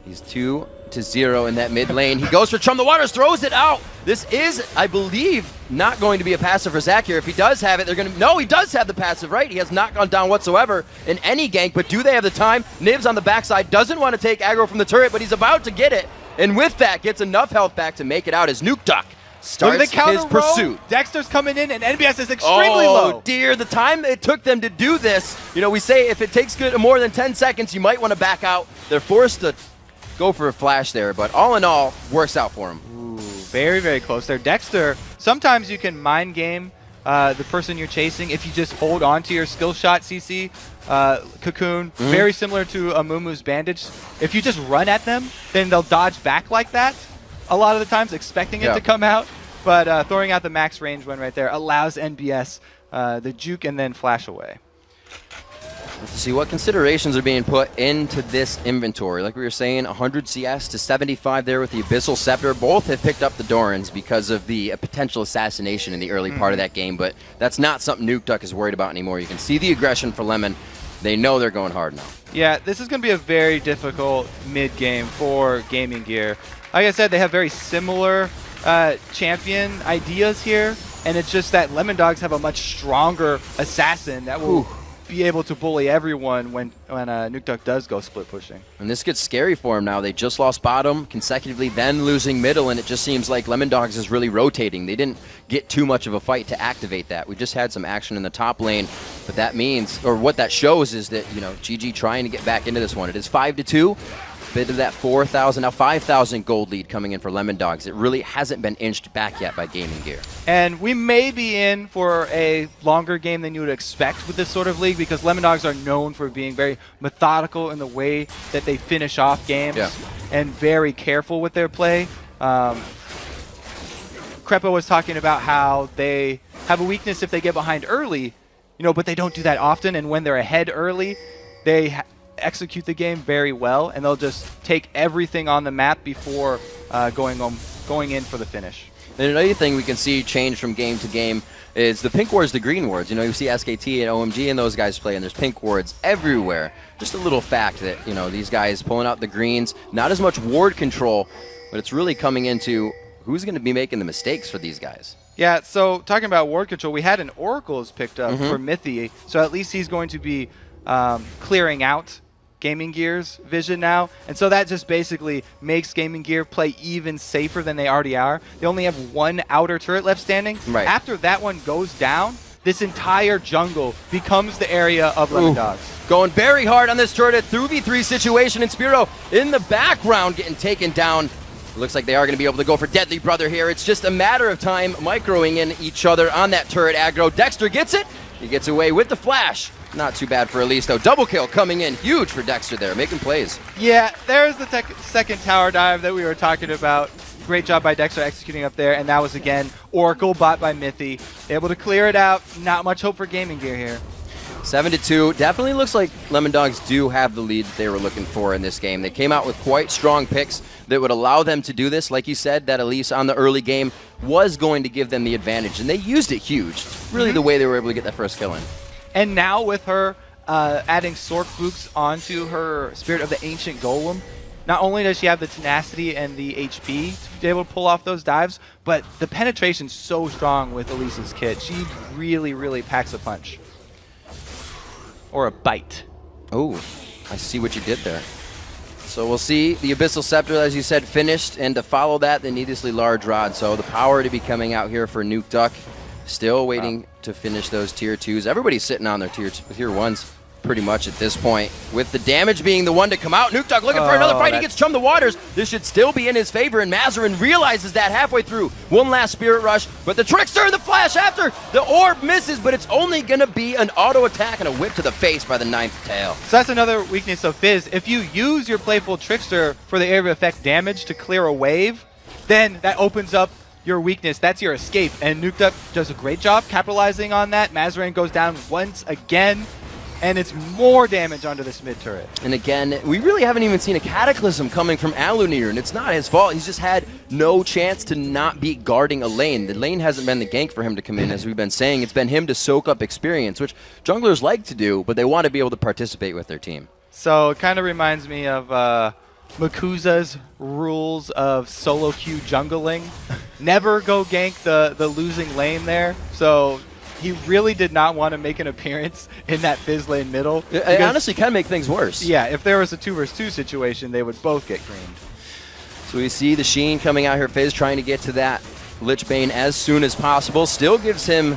He's 2-0 in that mid lane. He goes for Chum the Waters, throws it out. This is, I believe, not going to be a passive for Zach here. If he does have it, they're going to... No, he does have the passive, right? He has not gone down whatsoever in any gank, but do they have the time? Nibs on the backside doesn't want to take aggro from the turret, but he's about to get it. And with that, gets enough health back to make it out as Nukeduck starts his pursuit.
Dexter's coming in, and NBS is extremely low.
Oh, dear. The time it took them to do this, you know, we say if it takes more than 10 seconds, you might want to back out. They're forced to go for a flash there, but all in all, works out for him.
Ooh, very, very close there. Dexter, sometimes you can mind game the person you're chasing if you just hold on to your skill shot, CC. Cocoon, very similar to Amumu's bandage. If you just run at them, then they'll dodge back like that a lot of the times, expecting it to come out. But throwing out the max range one right there allows NBS the juke and then flash away.
Let's see what considerations are being put into this inventory. Like we were saying, 100 CS to 75 there with the Abyssal Scepter. Both have picked up the Dorans because of the potential assassination in the early part of that game, but that's not something Nukeduck is worried about anymore. You can see the aggression for Lemon. They know they're going hard now.
Yeah, this is going to be a very difficult mid-game for Gaming Gear. Like I said, they have very similar champion ideas here, and it's just that Lemondogs have a much stronger assassin that will be able to bully everyone when Nukeduck does go split pushing.
And this gets scary for him now. They just lost bottom consecutively, then losing middle, and it just seems like Lemondogs is really rotating. They didn't get too much of a fight to activate that. We just had some action in the top lane, but that means, or what that shows is that, you know, GG trying to get back into this one. It is 5-2. Bit of that 4,000, now 5,000 gold lead coming in for Lemondogs. It really hasn't been inched back yet by Gaming Gear.
And we may be in for a longer game than you would expect with this sort of league, because Lemondogs are known for being very methodical in the way that they finish off games and very careful with their play. Crepo was talking about how they have a weakness if they get behind early, you know, but they don't do that often, and when they're ahead early, they execute the game very well, and they'll just take everything on the map before going in for the finish.
And another thing we can see change from game to game is the pink wards, the green wards. You know, you see SKT and OMG and those guys play, and there's pink wards everywhere. Just a little fact that, you know, these guys pulling out the greens, not as much ward control, but it's really coming into who's going to be making the mistakes for these guys.
Yeah, so talking about ward control, we had an Oracle's picked up for Mithy, so at least he's going to be clearing out Gaming Gear's vision now, and so that just basically makes Gaming Gear play even safer than they already are. They only have one outer turret left standing.
Right.
After that one goes down, this entire jungle becomes the area of Lemondogs.
Going very hard on this turret through V3 situation, and Spiro in the background getting taken down. It looks like they are going to be able to go for DeadlyBrother here. It's just a matter of time microing in each other on that turret aggro. Dexter gets it. He gets away with the flash. Not too bad for Elise, though. Double kill coming in. Huge for Dexter there, making plays.
Yeah, there's the second tower dive that we were talking about. Great job by Dexter executing up there, and that was, again, Oracle bot by Mithy. Able to clear it out. Not much hope for Gaming Gear here.
7-2. Definitely looks like Lemondogs do have the lead that they were looking for in this game. They came out with quite strong picks that would allow them to do this. Like you said, that Elise on the early game was going to give them the advantage, and they used it huge. It's really the way they were able to get that first kill in.
And now with her adding Sork Books onto her Spirit of the Ancient Golem, not only does she have the tenacity and the HP to be able to pull off those dives, but the penetration's so strong with Elise's kit. She really, really packs a punch. Or a bite.
Oh, I see what you did there. So we'll see the Abyssal Scepter, as you said, finished, and to follow that, the needlessly large rod. So the power to be coming out here for Nukeduck. Still waiting to finish those tier 2s. Everybody's sitting on their tier 1s pretty much at this point. With the damage being the one to come out, Nukeduck looking for another fight. He gets Chum the Waters. This should still be in his favor, and Mazzerin realizes that halfway through. One last Spirit Rush, but the Trickster and the flash after. The orb misses, but it's only going to be an auto attack and a whip to the face by the 9th tail.
So that's another weakness of Fizz. If you use your Playful Trickster for the area of effect damage to clear a wave, then that opens up your weakness. That's your escape, and Nukeduck does a great job capitalizing on that. Mazzerin goes down once again, and it's more damage onto this mid turret.
And again, we really haven't even seen a Cataclysm coming from Alunir, and it's not his fault. He's just had no chance to not be guarding a lane. The lane hasn't been the gank for him to come in, as we've been saying. It's been him to soak up experience, which junglers like to do, but they want to be able to participate with their team.
So it kind of reminds me of Makuza's rules of solo queue jungling. Never go gank the losing lane there. So he really did not want to make an appearance in that Fizz lane middle.
It honestly can make things worse.
Yeah, if there was a 2 versus 2 situation, they would both get creamed.
So we see the Sheen coming out here. Fizz trying to get to that Lich Bane as soon as possible. Still gives him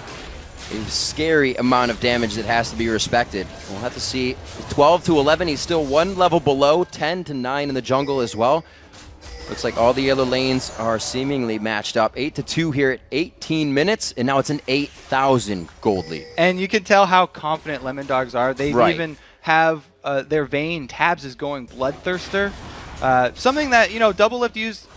a scary amount of damage that has to be respected. We'll have to see. 12 to 11, he's still one level below. 10 to 9 in the jungle as well. Looks like all the other lanes are seemingly matched up. 8-2 here at 18 minutes, and now it's an 8,000 gold lead.
And you can tell how confident Lemondogs are. They even have their Vayne Tabzz is going Bloodthirster. Something that, you know, Doublelift used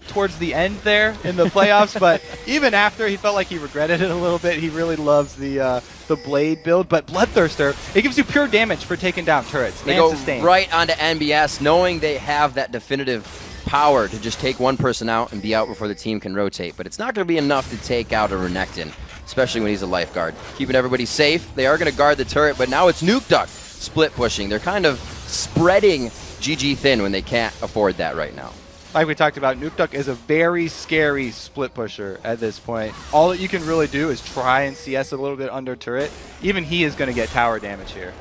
towards the end there in the playoffs, but even after, he felt like he regretted it a little bit. He really loves the blade build, but Bloodthirster, it gives you pure damage for taking down turrets.
They
and
go
sustain.
right onto NBS, knowing they have that definitive power to just take one person out and be out before the team can rotate. But it's not going to be enough to take out a Renekton, especially when he's a lifeguard. Keeping everybody safe. They are going to guard the turret, but now it's Nukeduck split pushing. They're kind of spreading GG thin when they can't afford that right now.
Like we talked about, Nukeduck is a very scary split pusher at this point. All that you can really do is try and CS a little bit under turret. Even he is going to get tower damage here.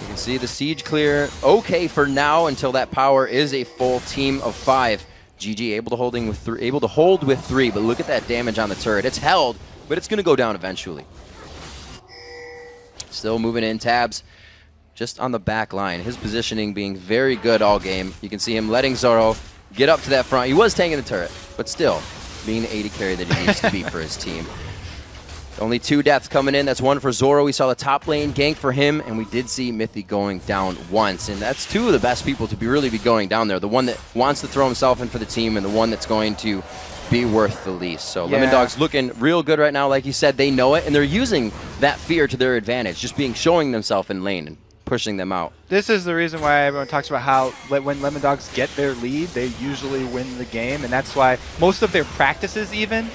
You can see the siege clear okay for now until that power is a full team of 5. GG able to hold with 3, but look at that damage on the turret. It's held, but it's going to go down eventually. Still moving in, Tabzz just on the back line. His positioning being very good all game. You can see him letting Zoro get up to that front. He was tanking the turret, but still being the 80 carry that he needs to be for his team. Only 2 deaths coming in. That's 1 for Zoro. We saw the top lane gank for him, and we did see Mithy going down once. And that's 2 of the best people to really be going down there. The one that wants to throw himself in for the team and the one that's going to be worth the least. So yeah. Lemondogs looking real good right now. Like you said, they know it, and they're using that fear to their advantage, just showing themselves in lane and pushing them out.
This is the reason why everyone talks about how when Lemondogs get their lead, they usually win the game, and that's why most of their practices even,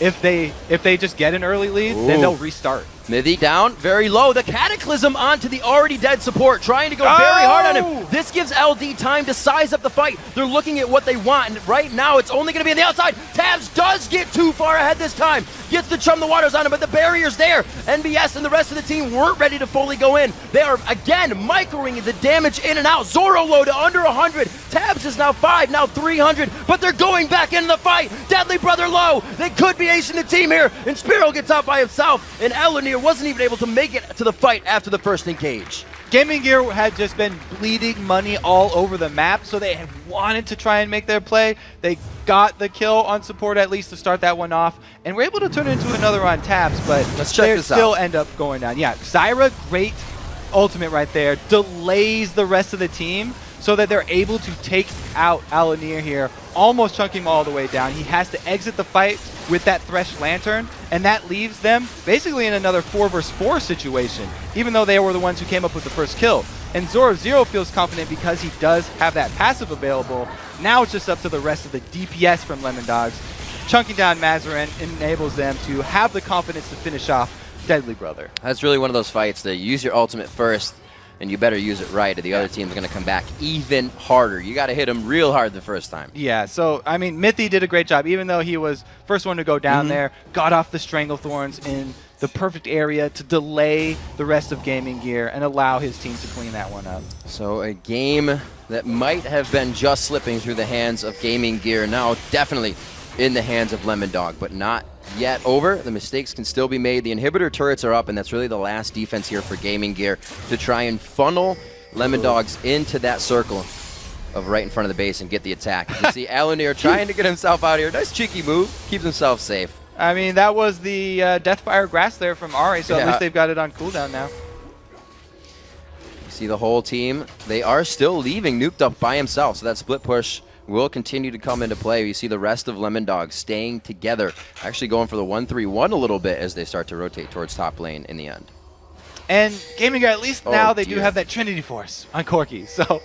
if they just get an early lead, then they'll restart.
Mithy down, very low. The Cataclysm onto the already dead support, trying to go very hard on him. This gives LD time to size up the fight. They're looking at what they want, and right now it's only going to be on the outside. Tabzz does get too far ahead this time. Gets the chum the waters on him, but the barrier's there. NBS and the rest of the team weren't ready to fully go in. They are, again, microing the damage in and out. Zoro low to under 100. Tabzz is now 5, now 300, but they're going back into the fight. DeadlyBrother low. They could be acing the team here, and Spearow gets out by himself, and Elenier wasn't even able to make it to the fight after the first engage.
GamingGear had just been bleeding money all over the map, so they had wanted to try and make their play. They got the kill on support at least to start that one off, and were able to turn it into another on Tabzz, but they still end up going down. Yeah, Zyra, great ultimate right there, delays the rest of the team so that they're able to take out Elenier here, almost chunking him all the way down. He has to exit the fight with that Thresh Lantern, and that leaves them basically in another 4 versus 4 situation, even though they were the ones who came up with the first kill. And Zoro feels confident because he does have that passive available. Now it's just up to the rest of the DPS from Lemondogs. Chunking down Mazzerin enables them to have the confidence to finish off DeadlyBrother.
That's really one of those fights that you use your ultimate first, and you better use it right, or the other team's going to come back even harder. You got to hit him real hard the first time.
Yeah, so, I mean, Mithy did a great job, even though he was first one to go down there, got off the Stranglethorns in the perfect area to delay the rest of GamingGear and allow his team to clean that one up.
So a game that might have been just slipping through the hands of GamingGear, now definitely in the hands of Lemondog, but not yet over. The mistakes can still be made. The inhibitor turrets are up, and that's really the last defense here for GamingGear to try and funnel Lemondogs into that circle of right in front of the base and get the attack. You can see Elenier trying to get himself out here. Nice cheeky move. Keeps himself safe.
I mean, that was the Deathfire Grass there from Ahri, so at least they've got it on cooldown now.
You see the whole team. They are still leaving Nukeduck by himself, so that split push will continue to come into play. You see the rest of Lemondogs staying together, actually going for the 1-3-1 a little bit as they start to rotate towards top lane in the end.
And GamingGear, at least now they do have that Trinity Force on Corki, so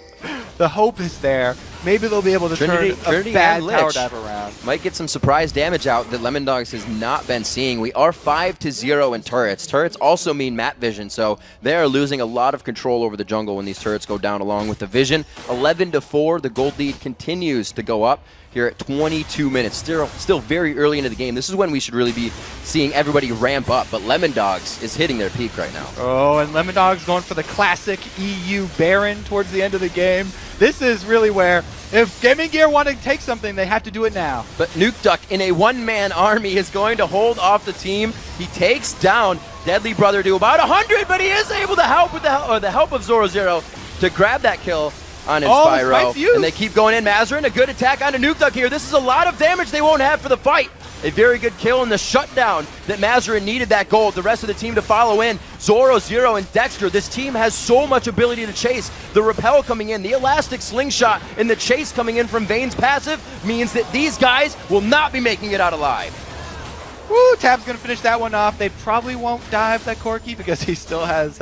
the hope is there. Maybe they'll be able to turn a bad tower dive around.
Might get some surprise damage out that Lemondogs has not been seeing. We are 5-0 in turrets. Turrets also mean map vision, so they are losing a lot of control over the jungle when these turrets go down along with the vision. 11-4, the gold lead continues to go up here at 22 minutes. Still very early into the game. This is when we should really be seeing everybody ramp up, but Lemondogs is hitting their peak right now.
Oh, and Lemondogs going for the classic EU Baron towards the end of the game. This is really where, if GamingGear want to take something, they have to do it now.
But Nukeduck in a one-man army is going to hold off the team. He takes down DeadlyBrother to about 100, but he is able to help with the help of Zoro to grab that kill on his Spyro. And they keep going in. Mazzerin, a good attack onto Nukeduck here. This is a lot of damage they won't have for the fight. A very good kill in the shutdown that Mazzerin needed that gold. The rest of the team to follow in. Zoro, Zero, and Dexter. This team has so much ability to chase. The repel coming in, the elastic slingshot, and the chase coming in from Vayne's passive means that these guys will not be making it out alive.
Woo, Tab's going to finish that one off. They probably won't dive that Corki because he still has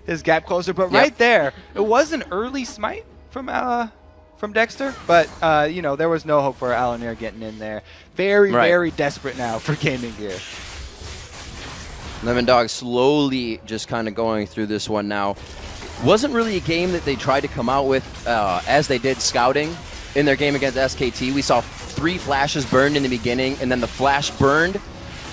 his gap closer. But right there, it was an early smite from Dexter, but you know, there was no hope for Alanir getting in there. Very desperate now for GamingGear.
Lemondogs slowly just kind of going through this one now. Wasn't really a game that they tried to come out with as they did scouting in their game against SKT. We saw 3 flashes burned in the beginning, and then the flash burned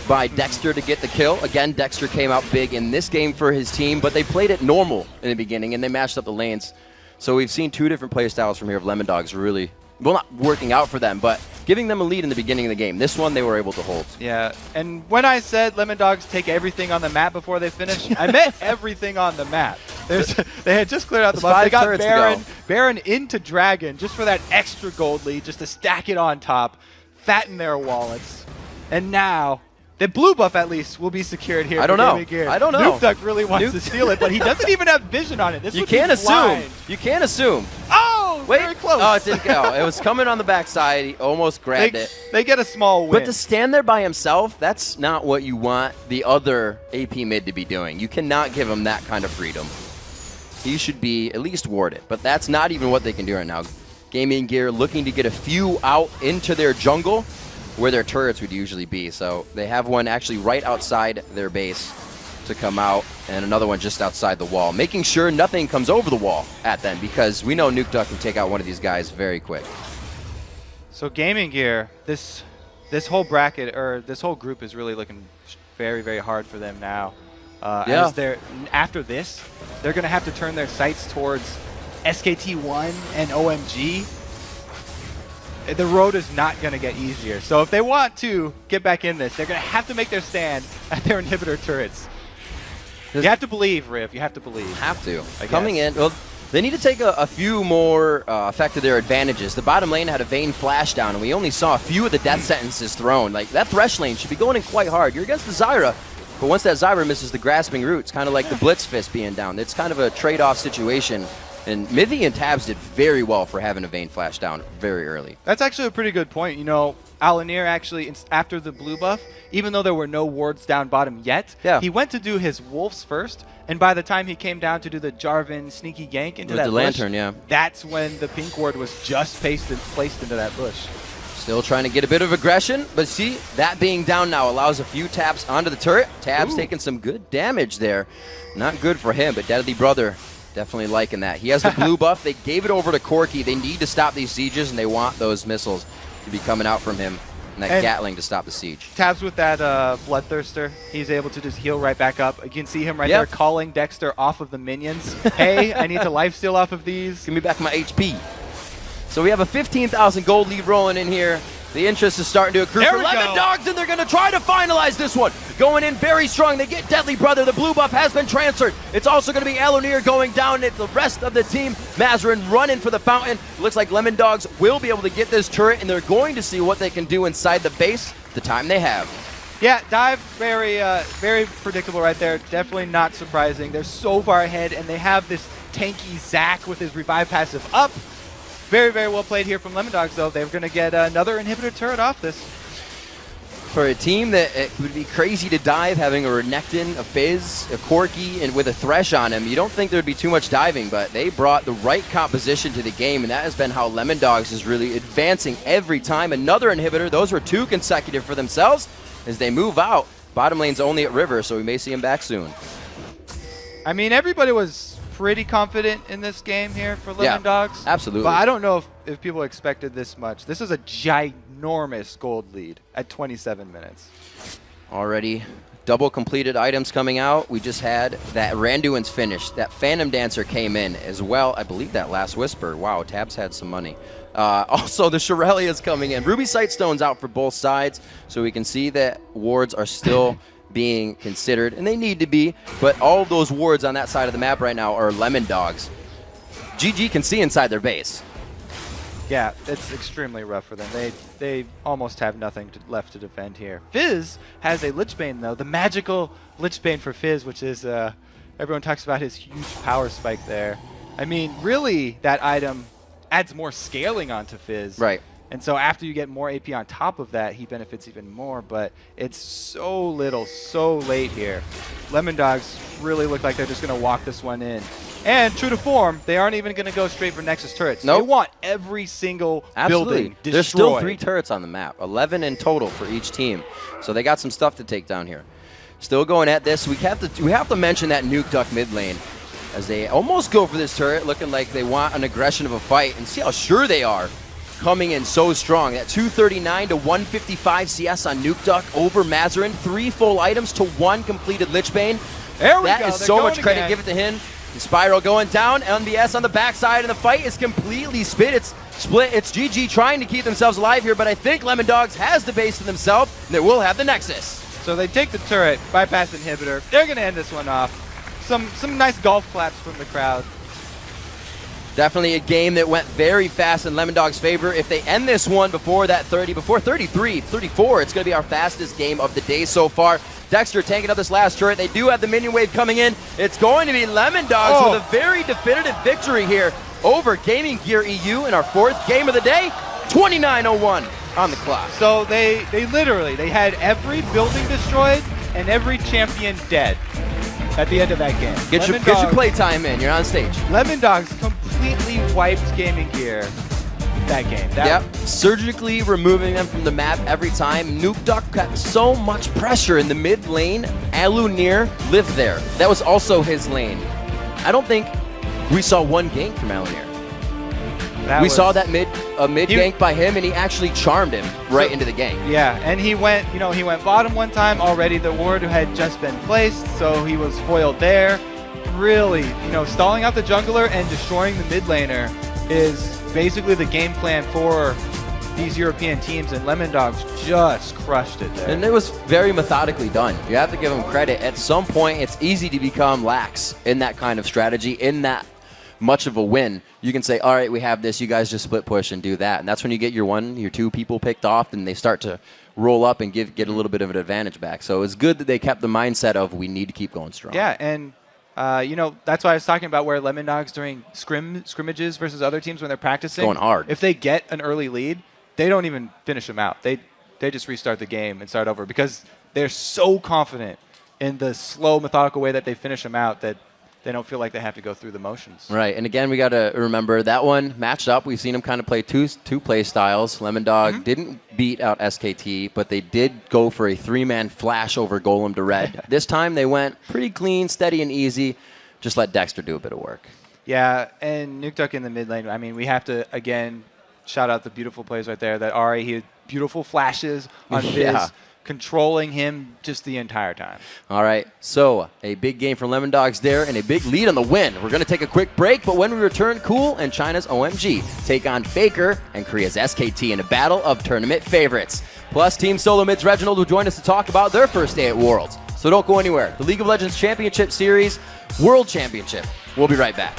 by Dexter to get the kill. Again, Dexter came out big in this game for his team, but they played it normal in the beginning, and they matched up the lanes. So we've seen 2 different play styles from here of Lemondogs really, well, not working out for them, but giving them a lead in the beginning of the game. This one they were able to hold.
Yeah, and when I said Lemondogs take everything on the map before they finish, I meant everything on the map. They had just cleared out the buff. They got Baron into Dragon just for that extra gold lead, just to stack it on top, fatten their wallets. And now, the blue buff at least will be secured here.
I don't know.
Nukeduck really wants to steal it, but he doesn't even have vision on it. This
You can't assume. You can't assume.
Oh,
wait,
very close.
Oh, it didn't go. It was coming on the backside. He almost grabbed it.
They get a small win.
But to stand there by himself, that's not what you want the other AP mid to be doing. You cannot give him that kind of freedom. He should be at least warded, but that's not even what they can do right now. GamingGear looking to get a few out into their jungle where their turrets would usually be. So they have one actually right outside their base to come out, and another one just outside the wall, making sure nothing comes over the wall at them, because we know Nukeduck can take out one of these guys very quick.
So GamingGear, this whole bracket, or this whole group is really looking very hard for them now. As they're, after this, they're going to have to turn their sights towards SKT1 and OMG. The road is not going to get easier. So if they want to get back in this, they're going to have to make their stand at their inhibitor turrets. You have to believe, Riv. You have to believe.
Have to. Coming in, well, they need to take a few more effect of their advantages. The bottom lane had a Vayne flash down, and we only saw a few of the death sentences thrown. Like, that Thresh lane should be going in quite hard. You're against the Zyra, but once that Zyra misses the grasping root, it's kind of like the Blitz Fist being down. It's kind of a trade-off situation. And Mithy and Tabzz did very well for having a Vayne flash down very early.
That's actually a pretty good point. You know, Alanir actually, after the blue buff, even though there were no wards down bottom yet, he went to do his wolves first, and by the time he came down to do the Jarvan sneaky gank into that bush, that's when the pink ward was just placed into that bush.
Still trying to get a bit of aggression, but see, that being down now allows a few taps onto the turret. Tabzz taking some good damage there. Not good for him, but DeadlyBrother definitely liking that. He has the blue buff. They gave it over to Corki. They need to stop these sieges, and they want those missiles to be coming out from him, and that Gatling to stop the siege.
Tabzz with that Bloodthirster, he's able to just heal right back up. You can see him right there calling Dexter off of the minions. Hey, I need to lifesteal off of these.
Give me back my HP. So we have a 15,000 gold lead rolling in here. The interest is starting to accrue for Lemondogs, and they're going to try to finalize this one. Going in very strong. They get DeadlyBrother. The blue buff has been transferred. It's also going to be Alanir going down. It's the rest of the team. Mazzerin running for the fountain. Looks like Lemondogs will be able to get this turret, and they're going to see what they can do inside the base the time they have.
Yeah, dive, very predictable right there. Definitely not surprising. They're so far ahead, and they have this tanky Zac with his revive passive up. Very well played here from Lemondogs, though. They're going to get another inhibitor turret off this.
For a team that it would be crazy to dive, having a Renekton, a Fizz, a Corki, and with a Thresh on him, you don't think there'd be too much diving, but they brought the right composition to the game, and that has been how Lemondogs is really advancing every time. Another inhibitor. Those were 2 consecutive for themselves as they move out. Bottom lane's only at River, so we may see him back soon.
I mean, everybody was pretty confident in this game here for Lemondogs.
Absolutely.
But I don't know if people expected this much. This is a ginormous gold lead at 27 minutes.
Already double completed items coming out. We just had that Randuin's finished. That Phantom Dancer came in as well. I believe that Last Whisper. Wow, Tabzz had some money. Also, the Shirelli is coming in. Ruby Sightstone's out for both sides, so we can see that wards are still being considered, and they need to be, but all of those wards on that side of the map right now are Lemondogs. GG can see inside their base.
Yeah, it's extremely rough for them. They almost have nothing left to defend here. Fizz has a Lich Bane, though. The magical Lich Bane for Fizz, which is, everyone talks about his huge power spike there. I mean, really, that item adds more scaling onto Fizz.
Right.
And so after you get more AP on top of that, he benefits even more, but it's so little, so late here. Lemondogs really look like they're just going to walk this one in. And true to form, they aren't even going to go straight for Nexus turrets.
Nope.
They want every single building destroyed.
There's still 3 turrets on the map, 11 in total for each team. So they got some stuff to take down here. Still going at this. We have to mention that Nukeduck mid lane as they almost go for this turret, looking like they want an aggression of a fight. And see how sure they are. Coming in so strong. That 239 to 155 CS on Nukeduck over Mazzerin. 3 full items to 1 completed Lich Bane.
There we go.
That is so much credit. Give it to him. The Spiral going down. MBS on the backside, and the fight is completely split. It's GG trying to keep themselves alive here, but I think Lemondogs has the base to themselves, and they will have the Nexus.
So they take the turret, bypass inhibitor. They're going to end this one off. Some nice golf claps from the crowd.
Definitely a game that went very fast in Lemondogs' favor. If they end this one before 33, 34, it's going to be our fastest game of the day so far. Dexter tanking up this last turret. They do have the minion wave coming in. It's going to be Lemondogs with a very definitive victory here over GamingGear.eu in our 4th game of the day. 29:01 on the clock.
So they had every building destroyed and every champion dead at the end of that game.
Get your playtime in. You're on stage.
Lemondogs completely wiped GamingGear that game.
Surgically removing them from the map every time. Nukeduck got so much pressure in the mid lane. Alunir lived there. That was also his lane. I don't think we saw one gank from Alunir. We saw that mid gank by him, and he actually charmed him right into the gank.
Yeah, and he went bottom one time already. The ward had just been placed, so he was foiled there. Really, stalling out the jungler and destroying the mid laner is basically the game plan for these European teams, and Lemondogs just crushed it there.
And it was very methodically done. You have to give them credit. At some point, it's easy to become lax in that kind of strategy, in that much of a win. You can say, all right, we have this, you guys just split push and do that. And that's when you get your 2 people picked off, and they start to roll up and get a little bit of an advantage back. So it's good that they kept the mindset of we need to keep going strong.
Yeah, and that's why I was talking about where Lemondogs during scrimmages versus other teams when they're practicing.
Going hard.
If they get an early lead, they don't even finish them out. They just restart the game and start over because they're so confident in the slow, methodical way that they finish them out that they don't feel like they have to go through the motions.
Right, and again, we got to remember that one matched up. We've seen them kind of play two play styles. Lemondog didn't beat out SKT, but they did go for a 3-man flash over Golem to red. This time they went pretty clean, steady, and easy. Just let Dexter do a bit of work.
Yeah, and Nukeduck in the mid lane. I mean, we have to, again, shout out the beautiful plays right there. That Ahri, he had beautiful flashes on Fizz. Controlling him just the entire time.
All right, so a big game for Lemondogs there and a big lead on the win. We're going to take a quick break, but when we return, Cool and China's OMG take on Faker and Korea's SKT in a battle of tournament favorites. Plus, Team Solo Mid's Reginald will join us to talk about their first day at Worlds. So don't go anywhere. The League of Legends Championship Series World Championship. We'll be right back.